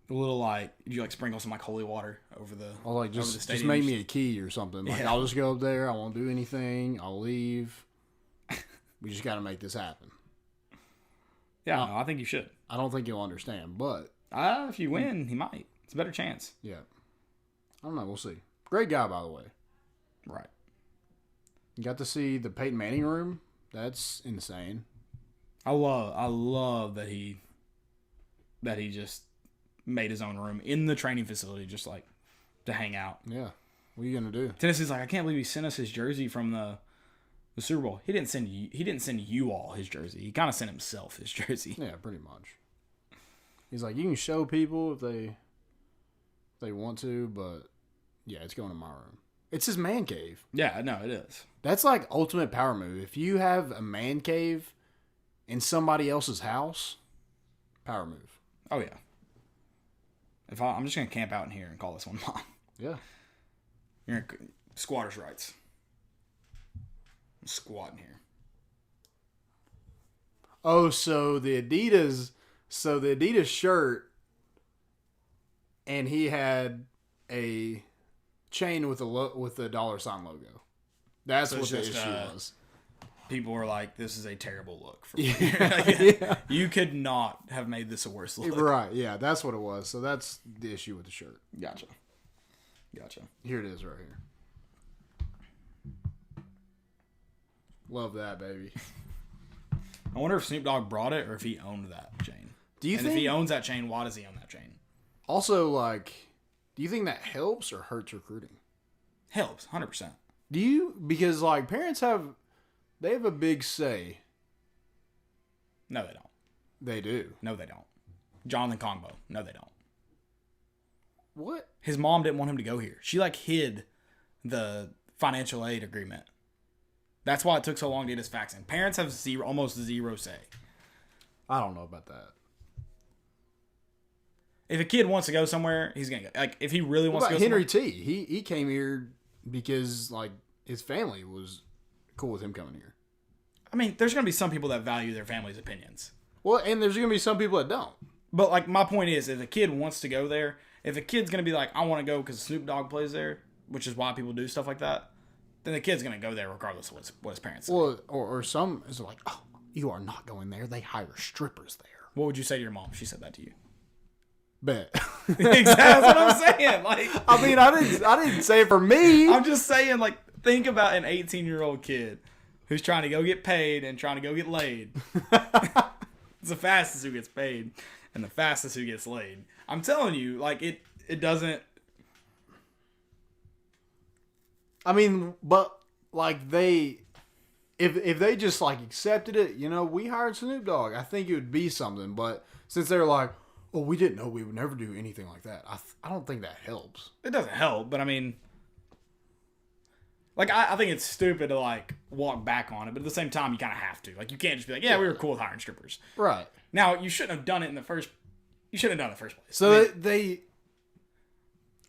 A little like, you like sprinkle some like holy water over the I'll like just make me a key or something. Like, I'll just go up there. I won't do anything. I'll leave. We just got to make this happen. Yeah, no, I think you should. I don't think you'll understand, but if you win, he might. It's a better chance. Yeah. I don't know. We'll see. Great guy, by the way. Right. You got to see the Peyton Manning room. That's insane. I love that he just made his own room in the training facility just like to hang out. Yeah. What are you gonna do? Tennessee's like, I can't believe he sent us his jersey from the Super Bowl. He didn't send you all his jersey. He kind of sent himself his jersey. Yeah, pretty much. He's like, you can show people if they want to, but yeah, it's going in my room. It's his man cave. Yeah, no, it is. That's like ultimate power move. If you have a man cave in somebody else's house, power move. Oh yeah. I'm just gonna camp out in here and call this one mine. Yeah. You're squatters' rights. I'm squatting here. Oh, so the Adidas shirt, and he had a chain with the dollar sign logo. That's what the issue was. People were like, "This is a terrible look." For me. Yeah. You could not have made this a worse look. Right? Yeah, that's what it was. So that's the issue with the shirt. Gotcha. Here it is, right here. Love that, baby. I wonder if Snoop Dogg brought it or if he owned that chain. If he owns that chain, why does he own that chain? Also, do you think that helps or hurts recruiting? Helps, 100%. Do you? Because parents have a big say. No, they don't. They do. No, they don't. Jonathan Kongbo. No, they don't. What? His mom didn't want him to go here. She hid the financial aid agreement. That's why it took so long to get his fax in. Parents have almost zero say. I don't know about that. If a kid wants to go somewhere, he's gonna go. If he really wants to go Henry somewhere. T. He came here because his family was cool with him coming here. I mean, there's gonna be some people that value their family's opinions. Well, and there's gonna be some people that don't. But my point is, if a kid wants to go there, if a kid's gonna be like, I want to go because Snoop Dogg plays there, which is why people do stuff like that, then the kid's gonna go there regardless of what his parents say. Well, or some is like, oh, you are not going there. They hire strippers there. What would you say to your mom if she said that to you? Bet. Exactly, that's what I'm saying. I mean, I didn't say it for me. I'm just saying, think about an 18-year-old kid who's trying to go get paid and trying to go get laid. It's the fastest who gets paid and the fastest who gets laid. I'm telling you, it doesn't. I mean, but if they just accepted it, we hired Snoop Dogg, I think it would be something. But since they're like, oh, we didn't know we would never do anything like that, I don't think that helps. It doesn't help, but I mean, I think it's stupid to walk back on it, but at the same time, you kind of have to. You can't just be like, yeah, we were cool with hiring strippers. Right. Now, you shouldn't have done it in the first. You shouldn't have done it in the first place. So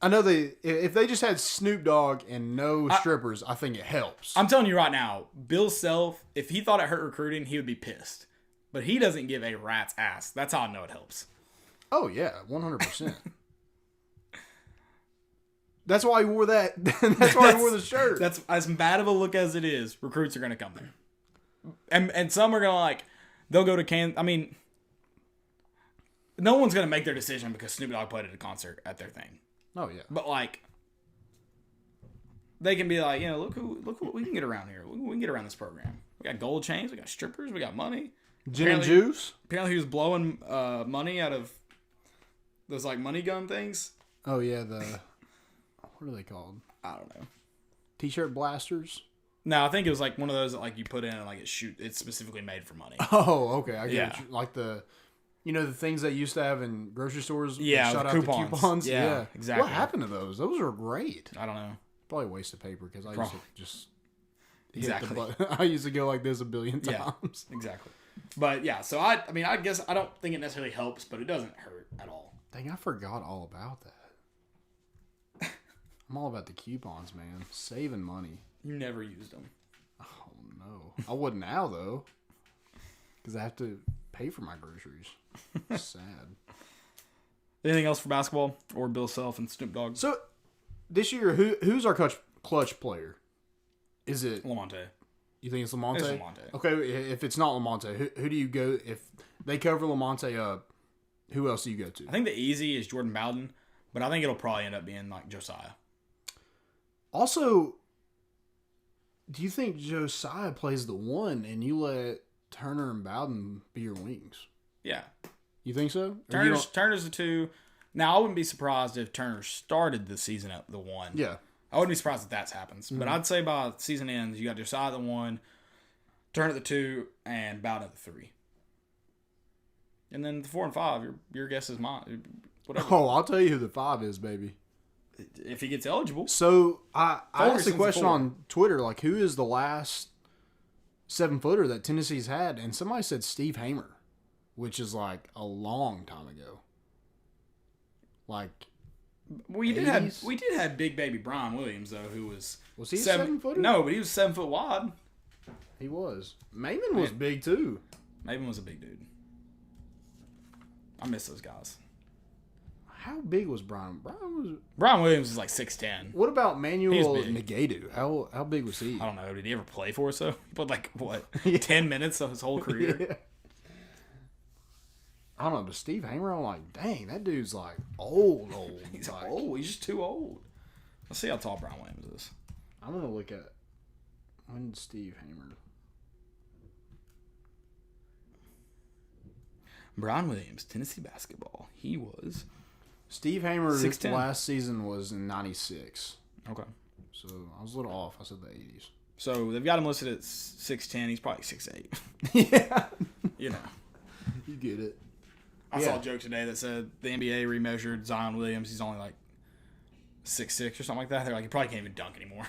I know if they just had Snoop Dogg and no strippers, I think it helps. I'm telling you right now, Bill Self, if he thought it hurt recruiting, he would be pissed. But he doesn't give a rat's ass. That's how I know it helps. Oh yeah, 100%. That's why he wore that. That's why he wore the shirt. That's as bad of a look as it is. Recruits are going to come there, and some are going to they'll go to Kansas. I mean, no one's going to make their decision because Snoop Dogg played at a concert at their thing. Oh yeah, but they can be look what we can get around here. We can get around this program. We got gold chains. We got strippers. We got money. Gin and juice. Apparently, he was blowing money out of those money gun things. Oh yeah, what are they called? I don't know. T-shirt blasters. No, I think it was one of those that you put in and it's specifically made for money. Oh, okay. I get it. The things they used to have in grocery stores. Yeah, shot out coupons. the coupons. Yeah, exactly. What happened to those? Those were great. I don't know. Probably a waste of paper because I used to just exactly. hit the button. I used to go like this a billion times. Yeah, exactly. But yeah, so I guess I don't think it necessarily helps, but it doesn't hurt at all. Dang, I forgot all about that. I'm all about the coupons, man. Saving money. You never used them. Oh, no. I would now, though. Because I have to pay for my groceries. Sad. Anything else for basketball? Or Bill Self and Snoop Dogg? So, this year, who's our clutch player? Is it... Lamonte. You think it's Lamonte? It's Lamonte. Okay, if it's not Lamonte, who do you go... If they cover Lamonte up, who else do you go to? I think the easy is Jordan Bowden, but I think it'll probably end up being Josiah. Also, do you think Josiah plays the one and you let Turner and Bowden be your wings? Yeah. You think so? Turner's the two. Now, I wouldn't be surprised if Turner started the season at the one. Yeah. I wouldn't be surprised if that happens. Mm-hmm. But I'd say by season ends, you got Josiah at the one, Turner at the two, and Bowden at the three. And then the 4 and 5, your guess is mine. Whatever. Oh, I'll tell you who the 5 is, baby. If he gets eligible. So I asked a question on Twitter, who is the last 7-footer that Tennessee's had, and somebody said Steve Hamer, which is like a long time ago. Like, we did have Big Baby Brian Williams though, who was he a 7-footer? No, but he was 7 foot wide. He was. Maimon was big too. Maimon was a big dude. I miss those guys. How big was Brian? Brian Williams was like 6'10". What about Manuel Negadu? How big was he? I don't know. Did he ever play for us though? But like what? 10 minutes of his whole career. Yeah. I don't know, but Steve Hamer, I'm like, dang, that dude's like old. He's like, old. He's just too old. Let's see how tall Brian Williams is. I'm gonna look at when Steve Hamer. Brian Williams, Tennessee basketball. He was Steve Hamer 6'10". last season was in 96. Okay. So I was a little off. I said the 80s. So they've got him listed at 6'10". He's probably 6'8". Yeah. You know. You get it. I saw a joke today that said the NBA remeasured Zion Williams. He's only like 6'6" or something like that. They're like, he probably can't even dunk anymore.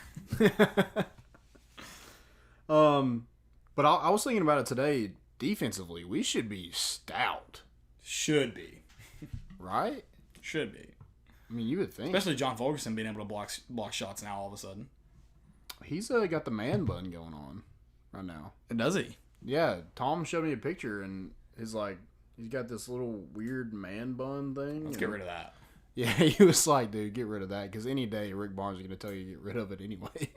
But I was thinking about it today. Defensively, we should be stout. Should be. Right? Should be. I mean, you would think. Especially John Fulkerson being able to block shots now all of a sudden. He's got the man bun going on right now. Does he? Yeah, Tom showed me a picture, and he's got this little weird man bun thing. Let's get rid of that. Yeah, he was like, dude, get rid of that, because any day Rick Barnes is going to tell you to get rid of it anyway.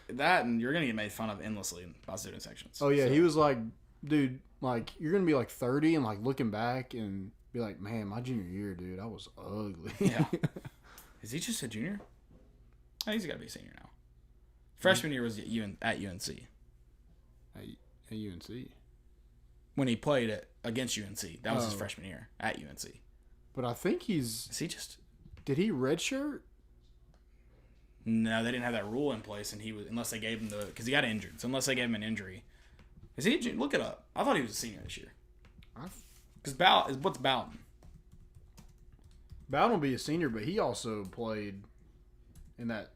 That, and you're going to get made fun of endlessly by student sections. Oh, yeah, so. He was like, dude, like, you're going to be like 30 and like looking back and be like, man, my junior year, dude, I was ugly. Yeah. Is he just a junior? Oh, he's got to be a senior now. Freshman year was at UNC. At UNC? When he played against UNC. That was his freshman year at UNC. But I think he's... Is he just... Did he redshirt? No, they didn't have that rule in place, and he was unless they gave him the... Because he got injured. So unless they gave him an injury... Is he... Look it up. I thought he was a senior this year. Because what's Bowden? Bowden will be a senior, but he also played in that...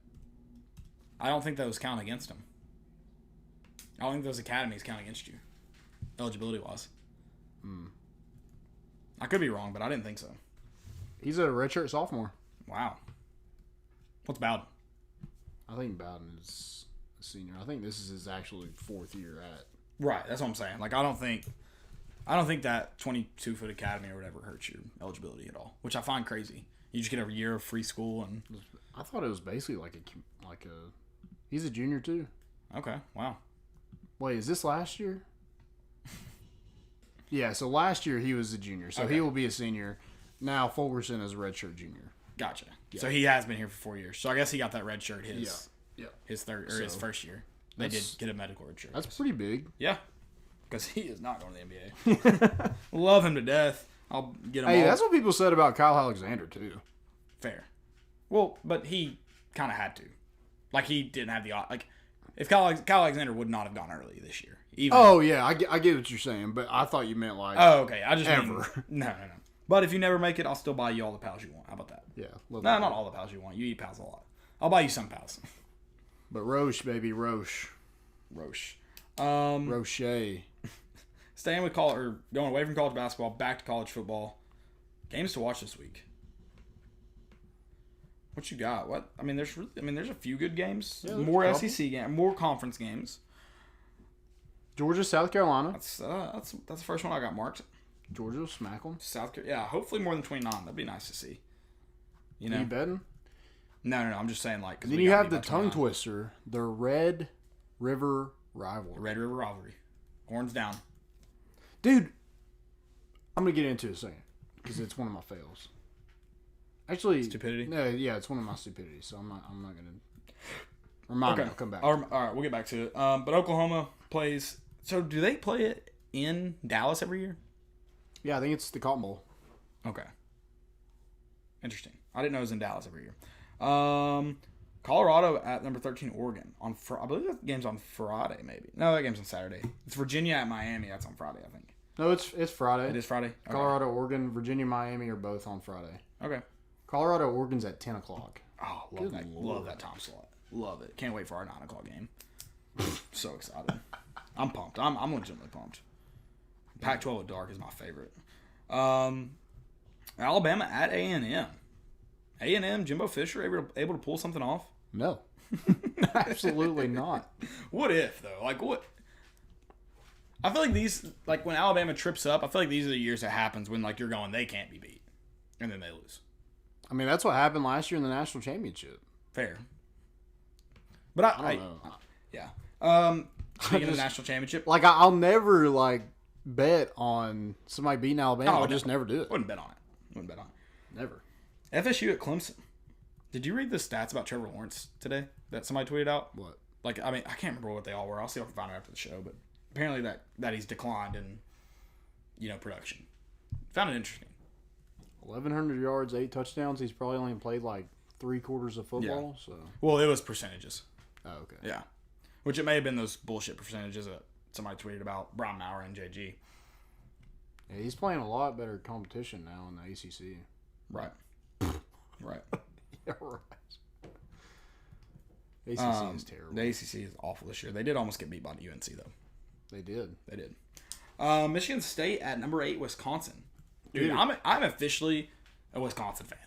I don't think that was counting against him. I don't think those academies count against you. Eligibility-wise. I could be wrong, but I didn't think so. He's a redshirt sophomore. Wow. What's Bowden? I think Bowden is a senior. I think this is his actually 4th year at... Right, that's what I'm saying. Like, I don't think that 22-foot academy or whatever hurts your eligibility at all, which I find crazy. You just get a year of free school and... I thought it was basically like a... He's a junior too. Okay, wow. Wait, is this last year? Yeah, so last year he was a junior, so he will be a senior. Now Fulkerson is a redshirt junior. Gotcha. Yeah. So he has been here for 4 years. So I guess he got that red shirt his third or his first year. They did get a medical red shirt. That's pretty big. Yeah, because he is not going to the NBA. Love him to death. I'll get him. Hey, that's what people said about Kyle Alexander too. Fair. Well, but he kind of had to. Like he didn't have the if Kyle Alexander would not have gone early this year. Yeah, I get what you're saying, but I thought you meant like. Oh, okay. I just ever. mean, no. But if you never make it, I'll still buy you all the pals you want. How about that? Yeah. No, not all the pals you want. You eat pals a lot. I'll buy you some pals. But Roche, baby, Roche. Roche. Staying with going away from college basketball, back to college football. Games to watch this week. What you got? What? I mean, there's a few good games. Yeah, more SEC games, more conference games. Georgia, South Carolina. That's the first one I got marked. Georgia will smack them. South Carolina, yeah. Hopefully more than 29. That'd be nice to see. You know. Are you betting? No. I'm just saying like. Then you have the tongue twister, the Red River Rivalry. The Red River Rivalry. Horns down. Dude, I'm gonna get into it in a second because it's one of my fails. Actually, stupidity. No, yeah, it's one of my stupidities. So I'm not gonna. Remind me. I'll come back. All right, we'll get back to it. But Oklahoma plays. So do they play it in Dallas every year? Yeah, I think it's the Cotton Bowl. Okay. Interesting. I didn't know it was in Dallas every year. Colorado at number 13, Oregon. I believe that game's on Friday, maybe. No, that game's on Saturday. It's Virginia at Miami. That's on Friday, I think. No, it's Friday. It is Friday? Okay. Colorado, Oregon, Virginia, Miami are both on Friday. Okay. Colorado, Oregon's at 10 o'clock. Oh, love that time slot. Love it. Can't wait for our 9 o'clock game. So excited. I'm pumped. I'm legitimately pumped. Pac-12 at dark is my favorite. Alabama at A&M. A&M, Jimbo Fisher able to pull something off? No. Absolutely not. What if, though? Like, what? I feel like these, like, when Alabama trips up, I feel like these are the years that happens when, like, you're going, they can't be beat. And then they lose. I mean, that's what happened last year in the national championship. Fair. But I don't know. Yeah. Speaking of the national championship. Like, I'll never, like, bet on somebody beating Alabama. I'll just never do it. Wouldn't bet on it. Never. FSU at Clemson. Did you read the stats about Trevor Lawrence today that somebody tweeted out? What? Like, I mean, I can't remember what they all were. I'll see if I can find it after the show. But apparently that he's declined in, production. Found it interesting. 1,100 yards, 8 touchdowns. He's probably only played like 3 quarters of football. Yeah. So. Well, it was percentages. Oh, okay. Yeah. Which it may have been those bullshit percentages that somebody tweeted about Brown Maurer and JG. Yeah, he's playing a lot better competition now in the ACC. Right. Right. Yeah, right. ACC is terrible. The ACC is awful this year. They did almost get beat by UNC, though. They did. Michigan State at number 8, Wisconsin. Dude, I'm officially a Wisconsin fan.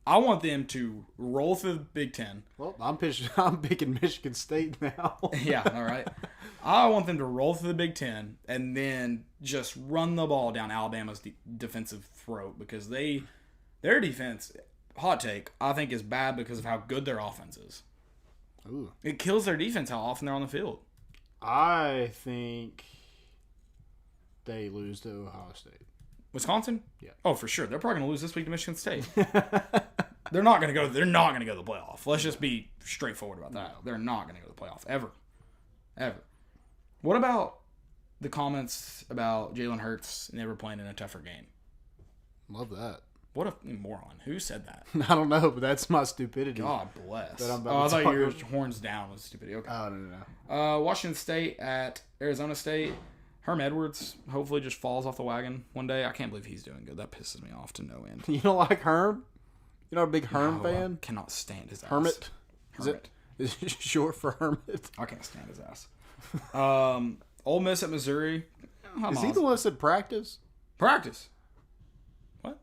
I want them to roll through the Big Ten. Well, I'm picking Michigan State now. Yeah, all right. I want them to roll through the Big Ten and then just run the ball down Alabama's defensive throat because their defense, hot take, I think is bad because of how good their offense is. Ooh. It kills their defense how often they're on the field. I think they lose to Ohio State. Wisconsin? Yeah. Oh, for sure. They're probably going to lose this week to Michigan State. They're not going to go to the playoff. Let's just be straightforward about that. No. They're not going to go to the playoff ever. What about the comments about Jalen Hurts never playing in a tougher game? Love that. What a moron. Who said that? I don't know, but that's my stupidity. God bless. I thought your horns down was stupidity. Okay. Oh, no. Washington State at Arizona State. Herm Edwards hopefully just falls off the wagon one day. I can't believe he's doing good. That pisses me off to no end. You don't like Herm? You're not a big Herm fan? I cannot stand his ass. Hermit? Hermit. Is it short for Hermit? I can't stand his ass. Ole Miss at Missouri. Is he the one that said practice? Practice. What?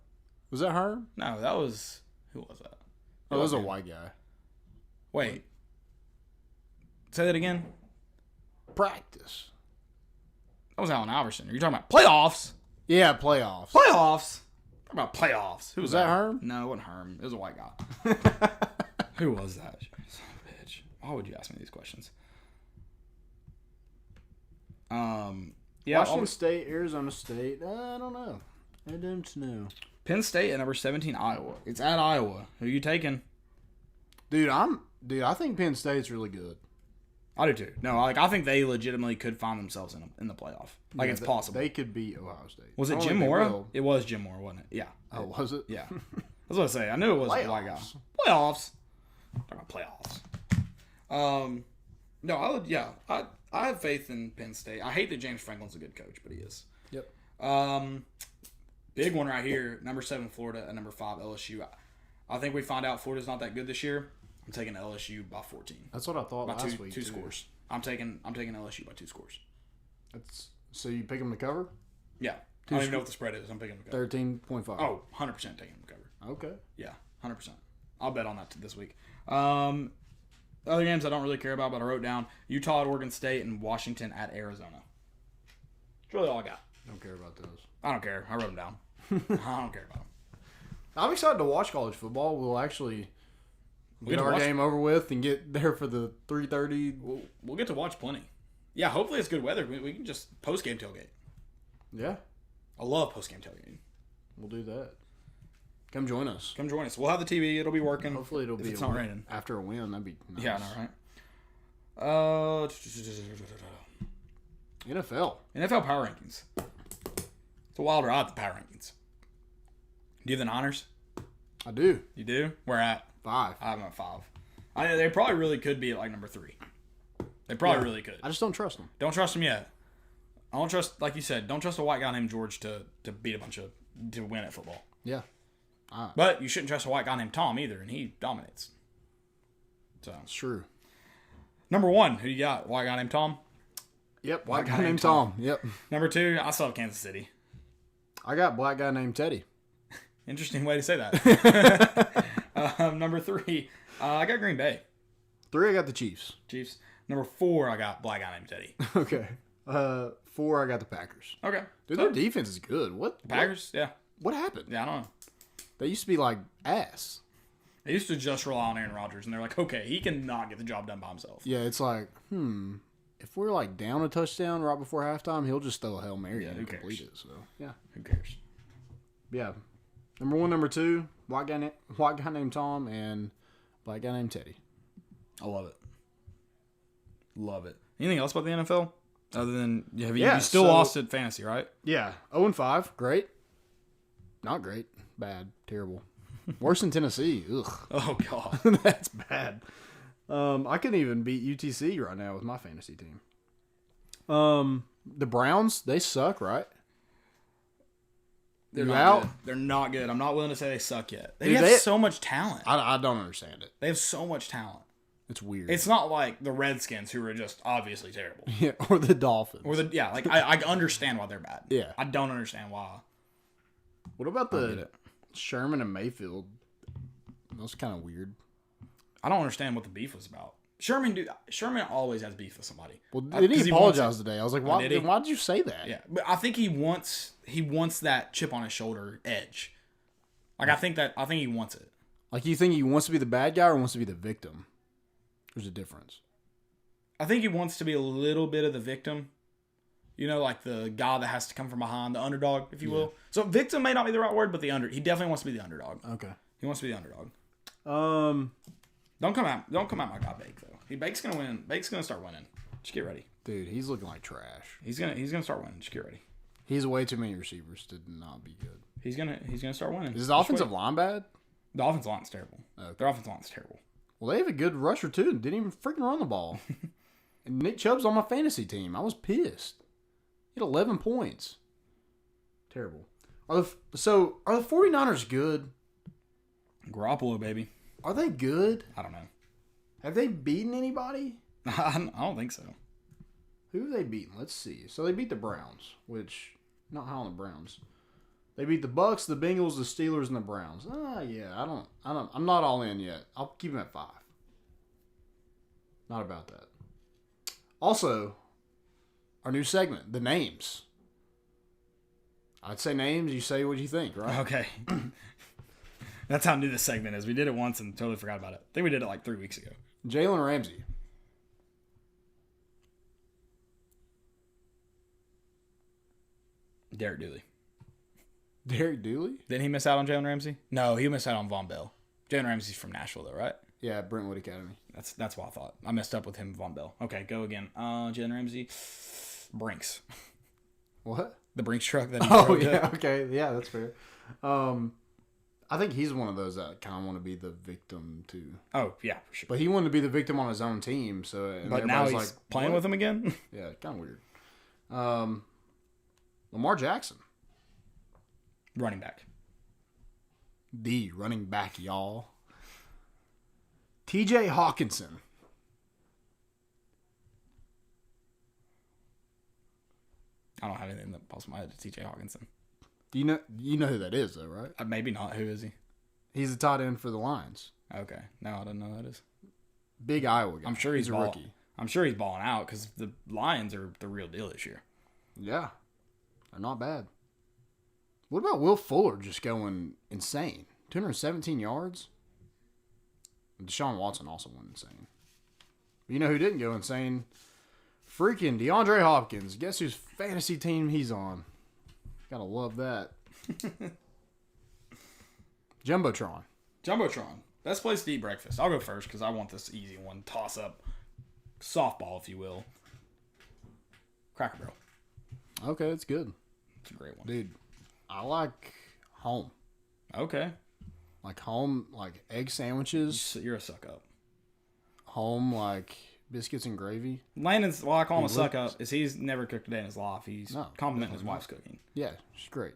Was that Herm? No, that was... Who was that? Oh, that was a white guy. Wait. Say that again? Practice. That was Allen Iverson. Are you talking about playoffs? Yeah, playoffs. Playoffs? Talking about playoffs. Who was that? Herm? No, it wasn't Herm. It was a white guy. Who was that? Son of a bitch. Why would you ask me these questions? Yeah, Washington State, Arizona State. I don't know. I don't know. Penn State at number 17, Iowa. It's at Iowa. Who are you taking? Dude, I think Penn State's really good. I do too. No, I think they legitimately could find themselves in the playoff. Like, it's possible. They could beat Ohio State. Was it Jim Mora? It was Jim Mora, wasn't it? Yeah. Oh, was it? Yeah. I was going to say. I knew it was a white guy. Playoffs. Talking about playoffs. No, I have faith in Penn State. I hate that James Franklin's a good coach, but he is. Yep. Big one right here. Number 7, Florida, and number 5, LSU. I think we find out Florida's not that good this year. I'm taking LSU by 14. That's what I thought last week. Two scores. I'm taking LSU by 2 scores. So you pick them to cover? Yeah. I don't even know what the spread is. I'm picking them to cover. 13.5. Oh, 100% taking them to cover. Okay. Yeah, 100%. I'll bet on that this week. Other games I don't really care about, but I wrote down Utah at Oregon State and Washington at Arizona. That's really all I got. Don't care about those. I don't care. I wrote them down. I don't care about them. I'm excited to watch college football. We'll actually get our game over with and get there for the 3:30. We'll get to watch plenty. Yeah, hopefully it's good weather. We can just post-game tailgate. Yeah. I love post-game tailgating. We'll do that. Come join us. Come join us. We'll have the TV. It'll be working. Hopefully it'll be it's not raining. After a win, that'd be nice. Yeah, I know, right? NFL power rankings. It's a wild ride, the power rankings. Do you have the Niners? I do. You do? Where at? 5. I'm at 5. They probably really could be at like number 3. They probably really could. I just don't trust them. Don't trust them yet. I don't trust, like you said, don't trust a white guy named George to beat to win at football. Yeah. But you shouldn't trust a white guy named Tom either, and he dominates. So it's true. Number 1, who you got? White guy named Tom? Yep, white guy named Tom. Yep. Number 2, I still have Kansas City. I got black guy named Teddy. Interesting way to say that. Number 3, I got Green Bay. 3, I got the Chiefs. Chiefs. Number 4, I got black guy named Teddy. Okay. 4, I got the Packers. Okay. Dude, their defense is good. What? Packers? Yeah. What happened? Yeah, I don't know. They used to be like ass. They used to just rely on Aaron Rodgers, and they're like, okay, he cannot get the job done by himself. Yeah, it's like, if we're like down a touchdown right before halftime, he'll just throw a Hail Mary and complete it. So, yeah. Who cares? Yeah. Number 1, number 2, white guy named Tom, and black guy named Teddy. I love it. Love it. Anything else about the NFL? Other than, you still lost at fantasy, right? Yeah. 0-5. Great. Not great. Bad. Terrible. Worse than Tennessee. Ugh. Oh, God. That's bad. I couldn't even beat UTC right now with my fantasy team. The Browns, they suck, right? They're not good. They're not good. I'm not willing to say they suck yet. They have so much talent. I don't understand it. They have so much talent. It's weird. It's not like the Redskins, who are just obviously terrible. Yeah, or the Dolphins. I understand why they're bad. Yeah. I don't understand why. What about the Sherman and Mayfield? That's kind of weird. I don't understand what the beef was about. Sherman always has beef with somebody. Well, did he apologize today? I was like, why did you say that? Yeah, but I think he wants that chip on his shoulder edge. Like I think he wants it. Like you think he wants to be the bad guy or wants to be the victim? There's a difference. I think he wants to be a little bit of the victim. You know, like the guy that has to come from behind, the underdog, if you will. So victim may not be the right word, but he definitely wants to be the underdog. Okay. He wants to be the underdog. Don't come at my guy Bake though. Bake's gonna win. Bake's gonna start winning. Just get ready. Dude, he's looking like trash. He's gonna start winning. Just get ready. He's way too many receivers to not be good. He's gonna start winning. Is his offensive line bad? The offensive line's terrible. Okay. Their offensive line's terrible. Well, they have a good rusher too, and didn't even freaking run the ball. And Nick Chubb's on my fantasy team. I was pissed. He had 11 points. Terrible. Are the 49ers good? Garoppolo, baby. Are they good? I don't know. Have they beaten anybody? I don't think so. Who have they beaten? Let's see. So they beat the Browns, which not high on the Browns. They beat the Bucks, the Bengals, the Steelers, and the Browns. Yeah, I'm not all in yet. I'll keep them at 5. Not about that. Also, our new segment, the names. I'd say names, you say what you think, right? Okay. That's how new this segment is. We did it once and totally forgot about it. I think we did it like 3 weeks ago. Jalen Ramsey. Derek Dooley. Derek Dooley? Didn't he miss out on Jalen Ramsey? No, he missed out on Von Bell. Jalen Ramsey's from Nashville, though, right? Yeah, Brentwood Academy. That's what I thought. I messed up with him, Von Bell. Okay, go again. Jalen Ramsey. Brinks. What? The Brinks truck that he drove. Yeah, okay. Yeah, that's fair. I think he's one of those that kind of want to be the victim, too. Oh, yeah, for sure. But he wanted to be the victim on his own team. But now he's like, playing with him again? Yeah, kind of weird. Lamar Jackson. Running back. The running back, y'all. TJ Hawkinson. I don't have anything that pops in my head to TJ Hawkinson. Do you know who that is, though, right? Maybe not. Who is he? He's the tight end for the Lions. Okay. No, I didn't know who that is. Big Iowa guy. I'm sure he's a rookie. I'm sure he's balling out because the Lions are the real deal this year. Yeah. They're not bad. What about Will Fuller just going insane? 217 yards? Deshaun Watson also went insane. But you know who didn't go insane? Freaking DeAndre Hopkins. Guess whose fantasy team he's on? Gotta love that. JumboTron. JumboTron. Best place to eat breakfast. I'll go first because I want this easy one. Toss up. Softball, if you will. Cracker Barrel. Okay, it's good. It's a great one. Dude, I like home. Okay. Like home, like egg sandwiches. You're a suck up. Home, like biscuits and gravy. Landon's, well, I call him a suck up, is he's never cooked a day in his life. He's complimenting his wife's cooking. Yeah, she's great.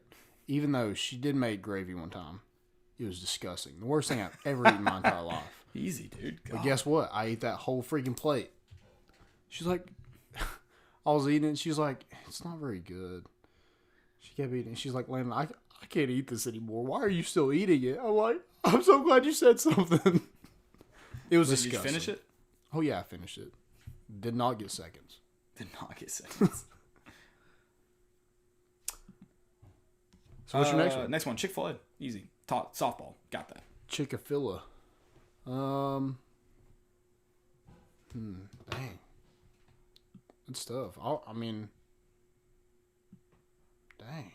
Even though she did make gravy one time. It was disgusting. The worst thing I've ever eaten in my entire life. Easy, dude. God. But guess what? I ate that whole freaking plate. She's like, I I was eating it. And she was like, "It's not very good." She kept eating it. She's like, "Landon, I can't eat this anymore. Why are you still eating it?" I'm like, "I'm so glad you said something." It was disgusting. Did you finish it? Oh yeah, I finished it. Did not get seconds. Did not get seconds. So what's your next one? Next one, Chick-fil-A. Easy. Softball. Got that. Chick-fil-A. Dang. Good stuff. I mean, dang.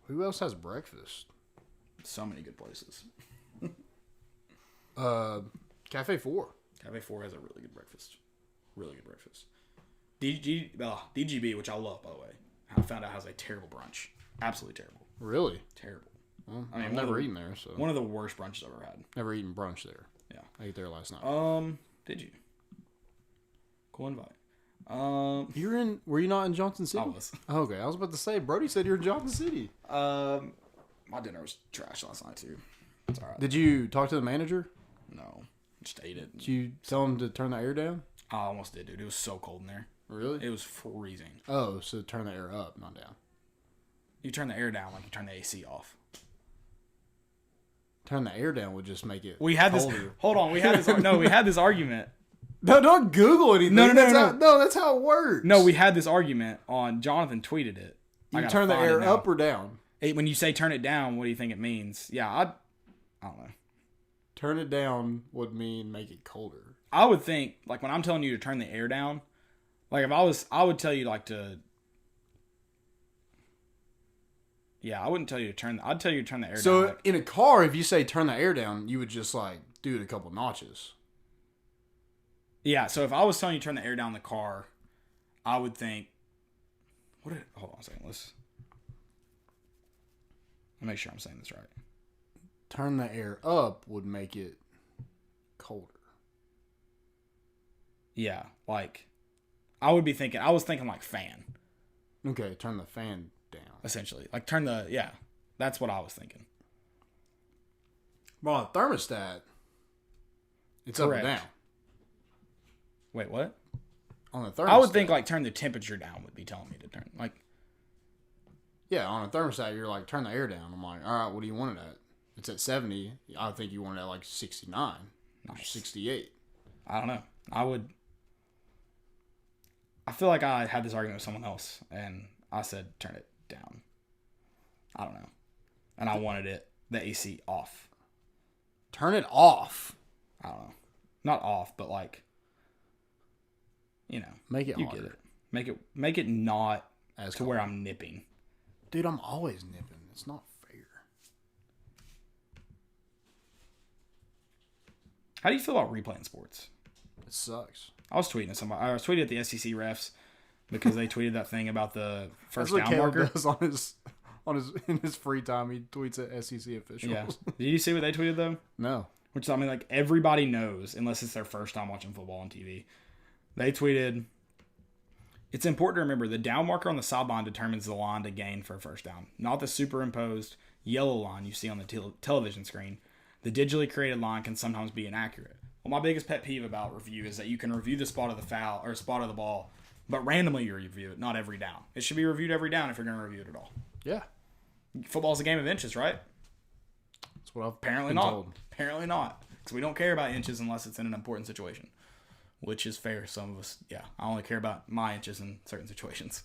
Who else has breakfast? So many good places. Cafe 4. Cafe 4 has a really good breakfast. Really good breakfast. DGB, which I love, by the way, I found out has a terrible brunch. Absolutely terrible. Really? Terrible. Well, I've never eaten there, so. One of the worst brunches I've ever had. Never eaten brunch there. Yeah. I ate there last night. Did you? Cool invite. Were you not in Johnson City? I was. Okay, I was about to say, Brody said you're in Johnson City. My dinner was trash last night, too. It's alright. Did you talk to the manager? No. Just ate it. Did you tell him to turn the air down? I almost did, dude. It was so cold in there. Really? It was freezing. Oh, so turn the air up, not down. You turn the air down like you turn the AC off. Turn the air down would just make it We had colder. this. Hold on. We had this argument. No, don't Google anything. No. That's how it works. No, we had this argument on. Jonathan tweeted it. You turn the air up or down? When you say turn it down, what do you think it means? Yeah, I don't know. Turn it down would mean make it colder. I would think, like, when I'm telling you to turn the air down, like, I would tell you, like, to... Yeah, I wouldn't tell you to turn... I'd tell you to turn the air down. So, in a car, if you say turn the air down, you would just, like, do it a couple notches. Yeah, so if I was telling you to turn the air down in the car, I would think... Hold on a second. Let's make sure I'm saying this right. Turn the air up would make it colder. Yeah, like, I was thinking, like, fan. Okay, turn the fan down. Essentially. Like, that's what I was thinking. Well, on a thermostat, it's Correct. up and down. Wait, what? On a thermostat. I would think, like, turn the temperature down would be telling me to turn. Like, yeah, on a thermostat, you're like, turn the air down. I'm like, all right, what do you want it at? It's at 70. I think you want it at, like, 69. Nice. 68. I don't know. I feel like I had this argument with someone else, and I said turn it down. I don't know. And I wanted the AC off. Turn it off. I don't know. Not off, but like, you know. Make it you harder. get it. Make it not As to cold. where I'm nipping. Dude, I'm always nipping. It's not fair. How do you feel about replaying sports? It sucks. I was tweeting at somebody. I was tweeting at the SEC refs because they tweeted that thing about the first That's what down Caleb marker. does in his free time. He tweets at SEC officials. Yeah. Did you see what they tweeted though? No. Which, I mean, like, everybody knows, unless it's their first time watching football on TV. They tweeted, it's important to remember the down marker on the sideline determines the line to gain for a first down, not the superimposed yellow line you see on the television screen. The digitally created line can sometimes be inaccurate. Well, my biggest pet peeve about review is that you can review the spot of the foul or spot of the ball, but randomly you review it, not every down. It should be reviewed every down if you're going to review it at all. Yeah. Football's a game of inches, right? That's what I've Apparently been not. told. Apparently not. Because we don't care about inches unless it's in an important situation. Which is fair. Some of us, yeah. I only care about my inches in certain situations.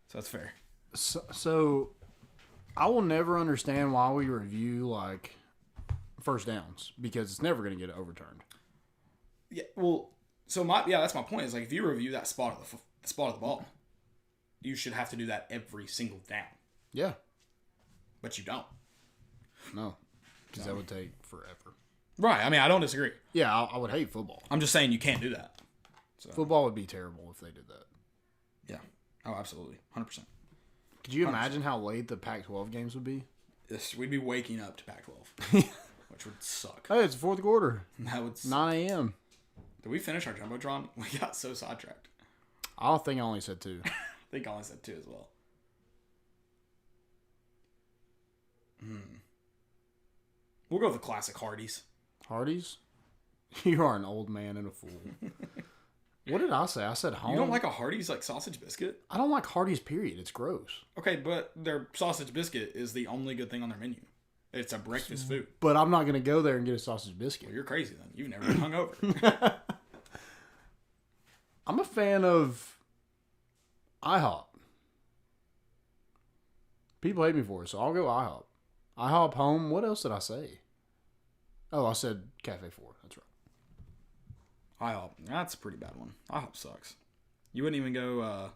So that's fair. So I will never understand why we review, like, first downs. Because it's never going to get overturned. Yeah, well, so that's my point. Is like, if you review that spot of the spot of the ball, you should have to do that every single down. Yeah. But you don't. No. Because that would take forever. Right. I mean, I don't disagree. Yeah, I would hate football. I'm just saying you can't do that. So. Football would be terrible if they did that. Yeah. Oh, absolutely. 100%. Could you imagine how late the Pac-12 games would be? We'd be waking up to Pac-12. Which would suck. Hey, it's the fourth quarter. That would 9 a.m. Did we finish our JumboTron? We got so sidetracked. I don't think I only said 2. I think I only said 2 as well. We'll go with the classic Hardee's. Hardee's? You are an old man and a fool. What did I say? I said home. You don't like a Hardee's like sausage biscuit? I don't like Hardee's, period. It's gross. Okay, but their sausage biscuit is the only good thing on their menu. It's a breakfast food. But I'm not going to go there and get a sausage biscuit. Well, you're crazy then. You've never been hungover. I'm a fan of IHOP. People hate me for it, so I'll go IHOP. IHOP home. What else did I say? Oh, I said Cafe 4. That's right. IHOP. That's a pretty bad one. IHOP sucks. You wouldn't even go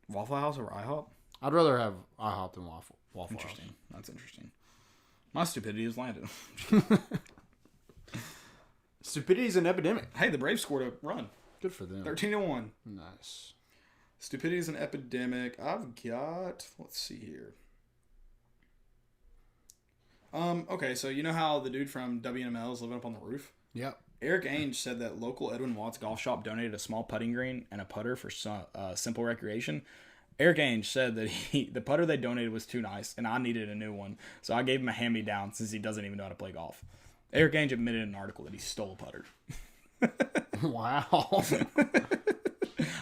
Waffle House over IHOP? I'd rather have IHOP than Waffle Interesting. House. That's interesting. My stupidity has landed. Stupidity is an epidemic. Hey, the Braves scored a run. Good for them. 13-1. Nice. Stupidity is an epidemic. I've got, let's see here. Okay, so you know how the dude from WNML is living up on the roof? Yep. Eric Ainge said that local Edwin Watts golf shop donated a small putting green and a putter for simple recreation. Eric Ainge said that the putter they donated was too nice, and I needed a new one, so I gave him a hand-me-down since he doesn't even know how to play golf. Eric Ainge admitted in an article that he stole a putter. Wow.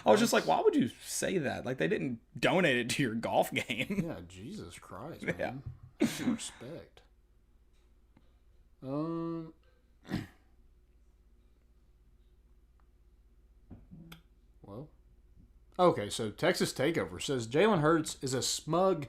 I was just like, why would you say that? Like, they didn't donate it to your golf game. Yeah, Jesus Christ, man. Yeah. Some respect. Well. Okay, so Texas Takeover says Jalen Hurts is a smug,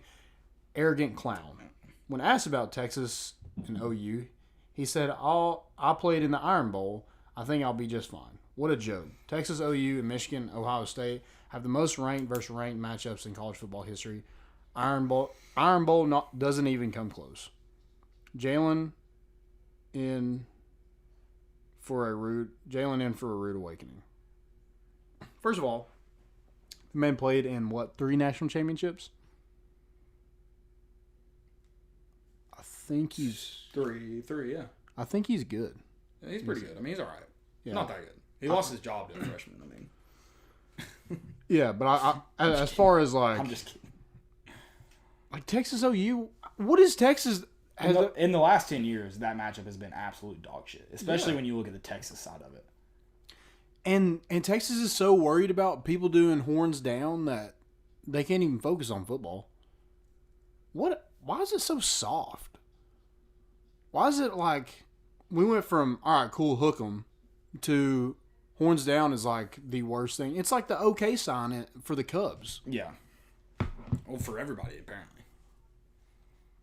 arrogant clown. When asked about Texas and OU, he said, I played in the Iron Bowl. I think I'll be just fine. What a joke. Texas, OU, and Michigan, Ohio State have the most ranked versus ranked matchups in college football history. Iron Bowl doesn't even come close. Jalen in for a rude awakening. First of all, the man played in, 3 national championships? I think he's... Three, yeah. I think he's good. Yeah, he's pretty good. I mean, he's all right. Yeah. Not that good. He lost his job to a freshman, I mean. Yeah, but I as far as like... I'm just kidding. Like Texas OU, what is Texas... In the last 10 years, that matchup has been absolute dog shit, especially when you look at the Texas side of it. And Texas is so worried about people doing horns down that they can't even focus on football. Why is it so soft? Why is it like we went from, all right, cool, hook 'em, to horns down is like the worst thing. It's like the OK sign for the Cubs. Yeah. Well, for everybody, apparently.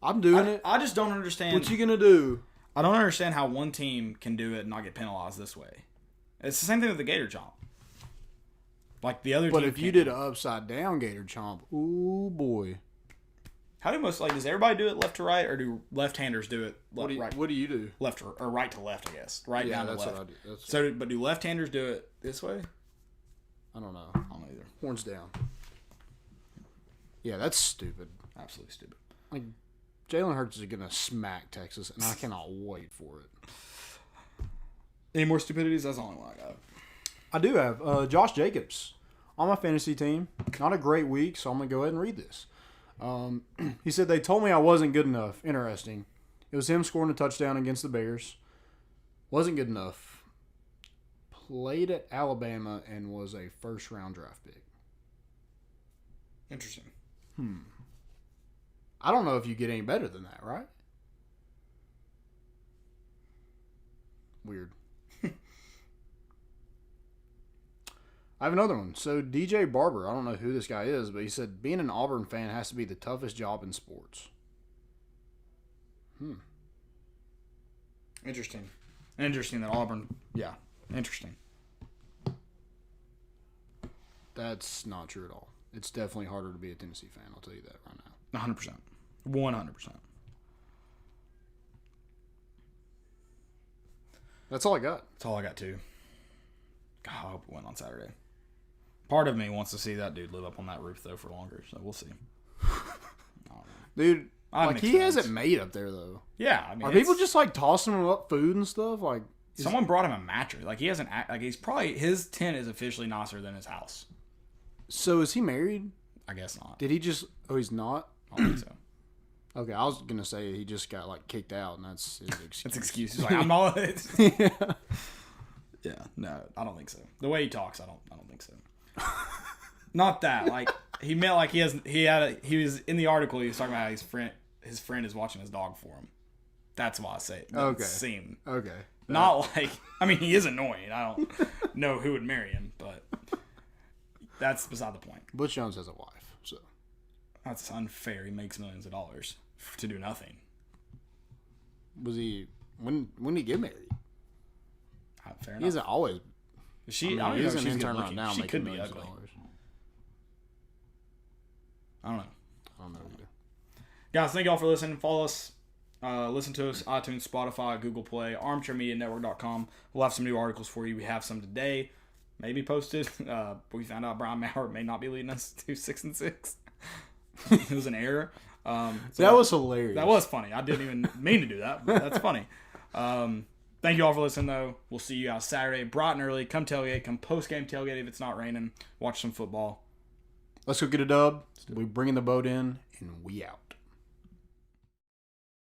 I'm doing it. I just don't understand. What you going to do? I don't understand how one team can do it and not get penalized this way. It's the same thing with the Gator Chomp. Like the other But team. if you did an upside down Gator Chomp, ooh boy. How do does everybody do it left to right, or do left-handers do it right? What do you do? Left or right to left, I guess. Right down to that's left. what I do. But do left-handers do it this way? I don't know. I don't know either. Horns down. Yeah, that's stupid. Absolutely stupid. Like, Jalen Hurts is going to smack Texas, and I cannot wait for it. Any more stupidities? That's the only one I got. I do have Josh Jacobs on my fantasy team. Not a great week, so I'm going to go ahead and read this. He said, they told me I wasn't good enough. Interesting. It was him scoring a touchdown against the Bears. Wasn't good enough. Played at Alabama and was a first-round draft pick. Interesting. I don't know if you get any better than that, right? Weird. I have another one. So DJ Barber, I don't know who this guy is, but he said being an Auburn fan has to be the toughest job in sports. Interesting. Interesting that Auburn. Yeah. Interesting. That's not true at all. It's definitely harder to be a Tennessee fan. I'll tell you that right now. 100%. 100%. That's all I got. That's all I got too. God, I hope it went on Saturday. Part of me wants to see that dude live up on that roof though for longer, so we'll see. Dude, like he has it made up there though. Yeah, I mean, are people just like tossing him up food and stuff? Like someone brought him a mattress. Like he hasn't. Like he's probably his tent is officially nicer than his house. So is he married? I guess not. Did he just? Oh, he's not. I don't think so. Okay, I was gonna say he just got like kicked out, and that's his excuse. That's excuse. He's like, I'm not. Yeah. Yeah, no, I don't think so. The way he talks, I don't think so. Not that. Like, he meant like he was in the article, he was talking about how his friend is watching his dog for him. That's why I say it. Okay. Seem. Okay. Not like, I mean, he is annoying. I don't know who would marry him, but that's beside the point. Butch Jones has a wife, so. That's unfair. He makes millions of dollars to do nothing. Was he, when did he get married? Fair enough. He hasn't always. She, I mean, he's know an she's intern good right now. She making could be millions of ugly. dollars. I don't know. I don't know either. Guys, thank y'all for listening. Follow us. Listen to us, iTunes, Spotify, Google Play, ArmchairMediaNetwork.com. We'll have some new articles for you. We have some today, maybe posted. We found out Brian Maurer may not be leading us to 6-6. It was an error. So that was hilarious. That was funny. I didn't even mean to do that, but that's funny. Thank you all for listening, though. We'll see you guys Saturday, bright and early. Come tailgate. Come post-game tailgate if it's not raining. Watch some football. Let's go get a dub. We bringing the boat in, and we out.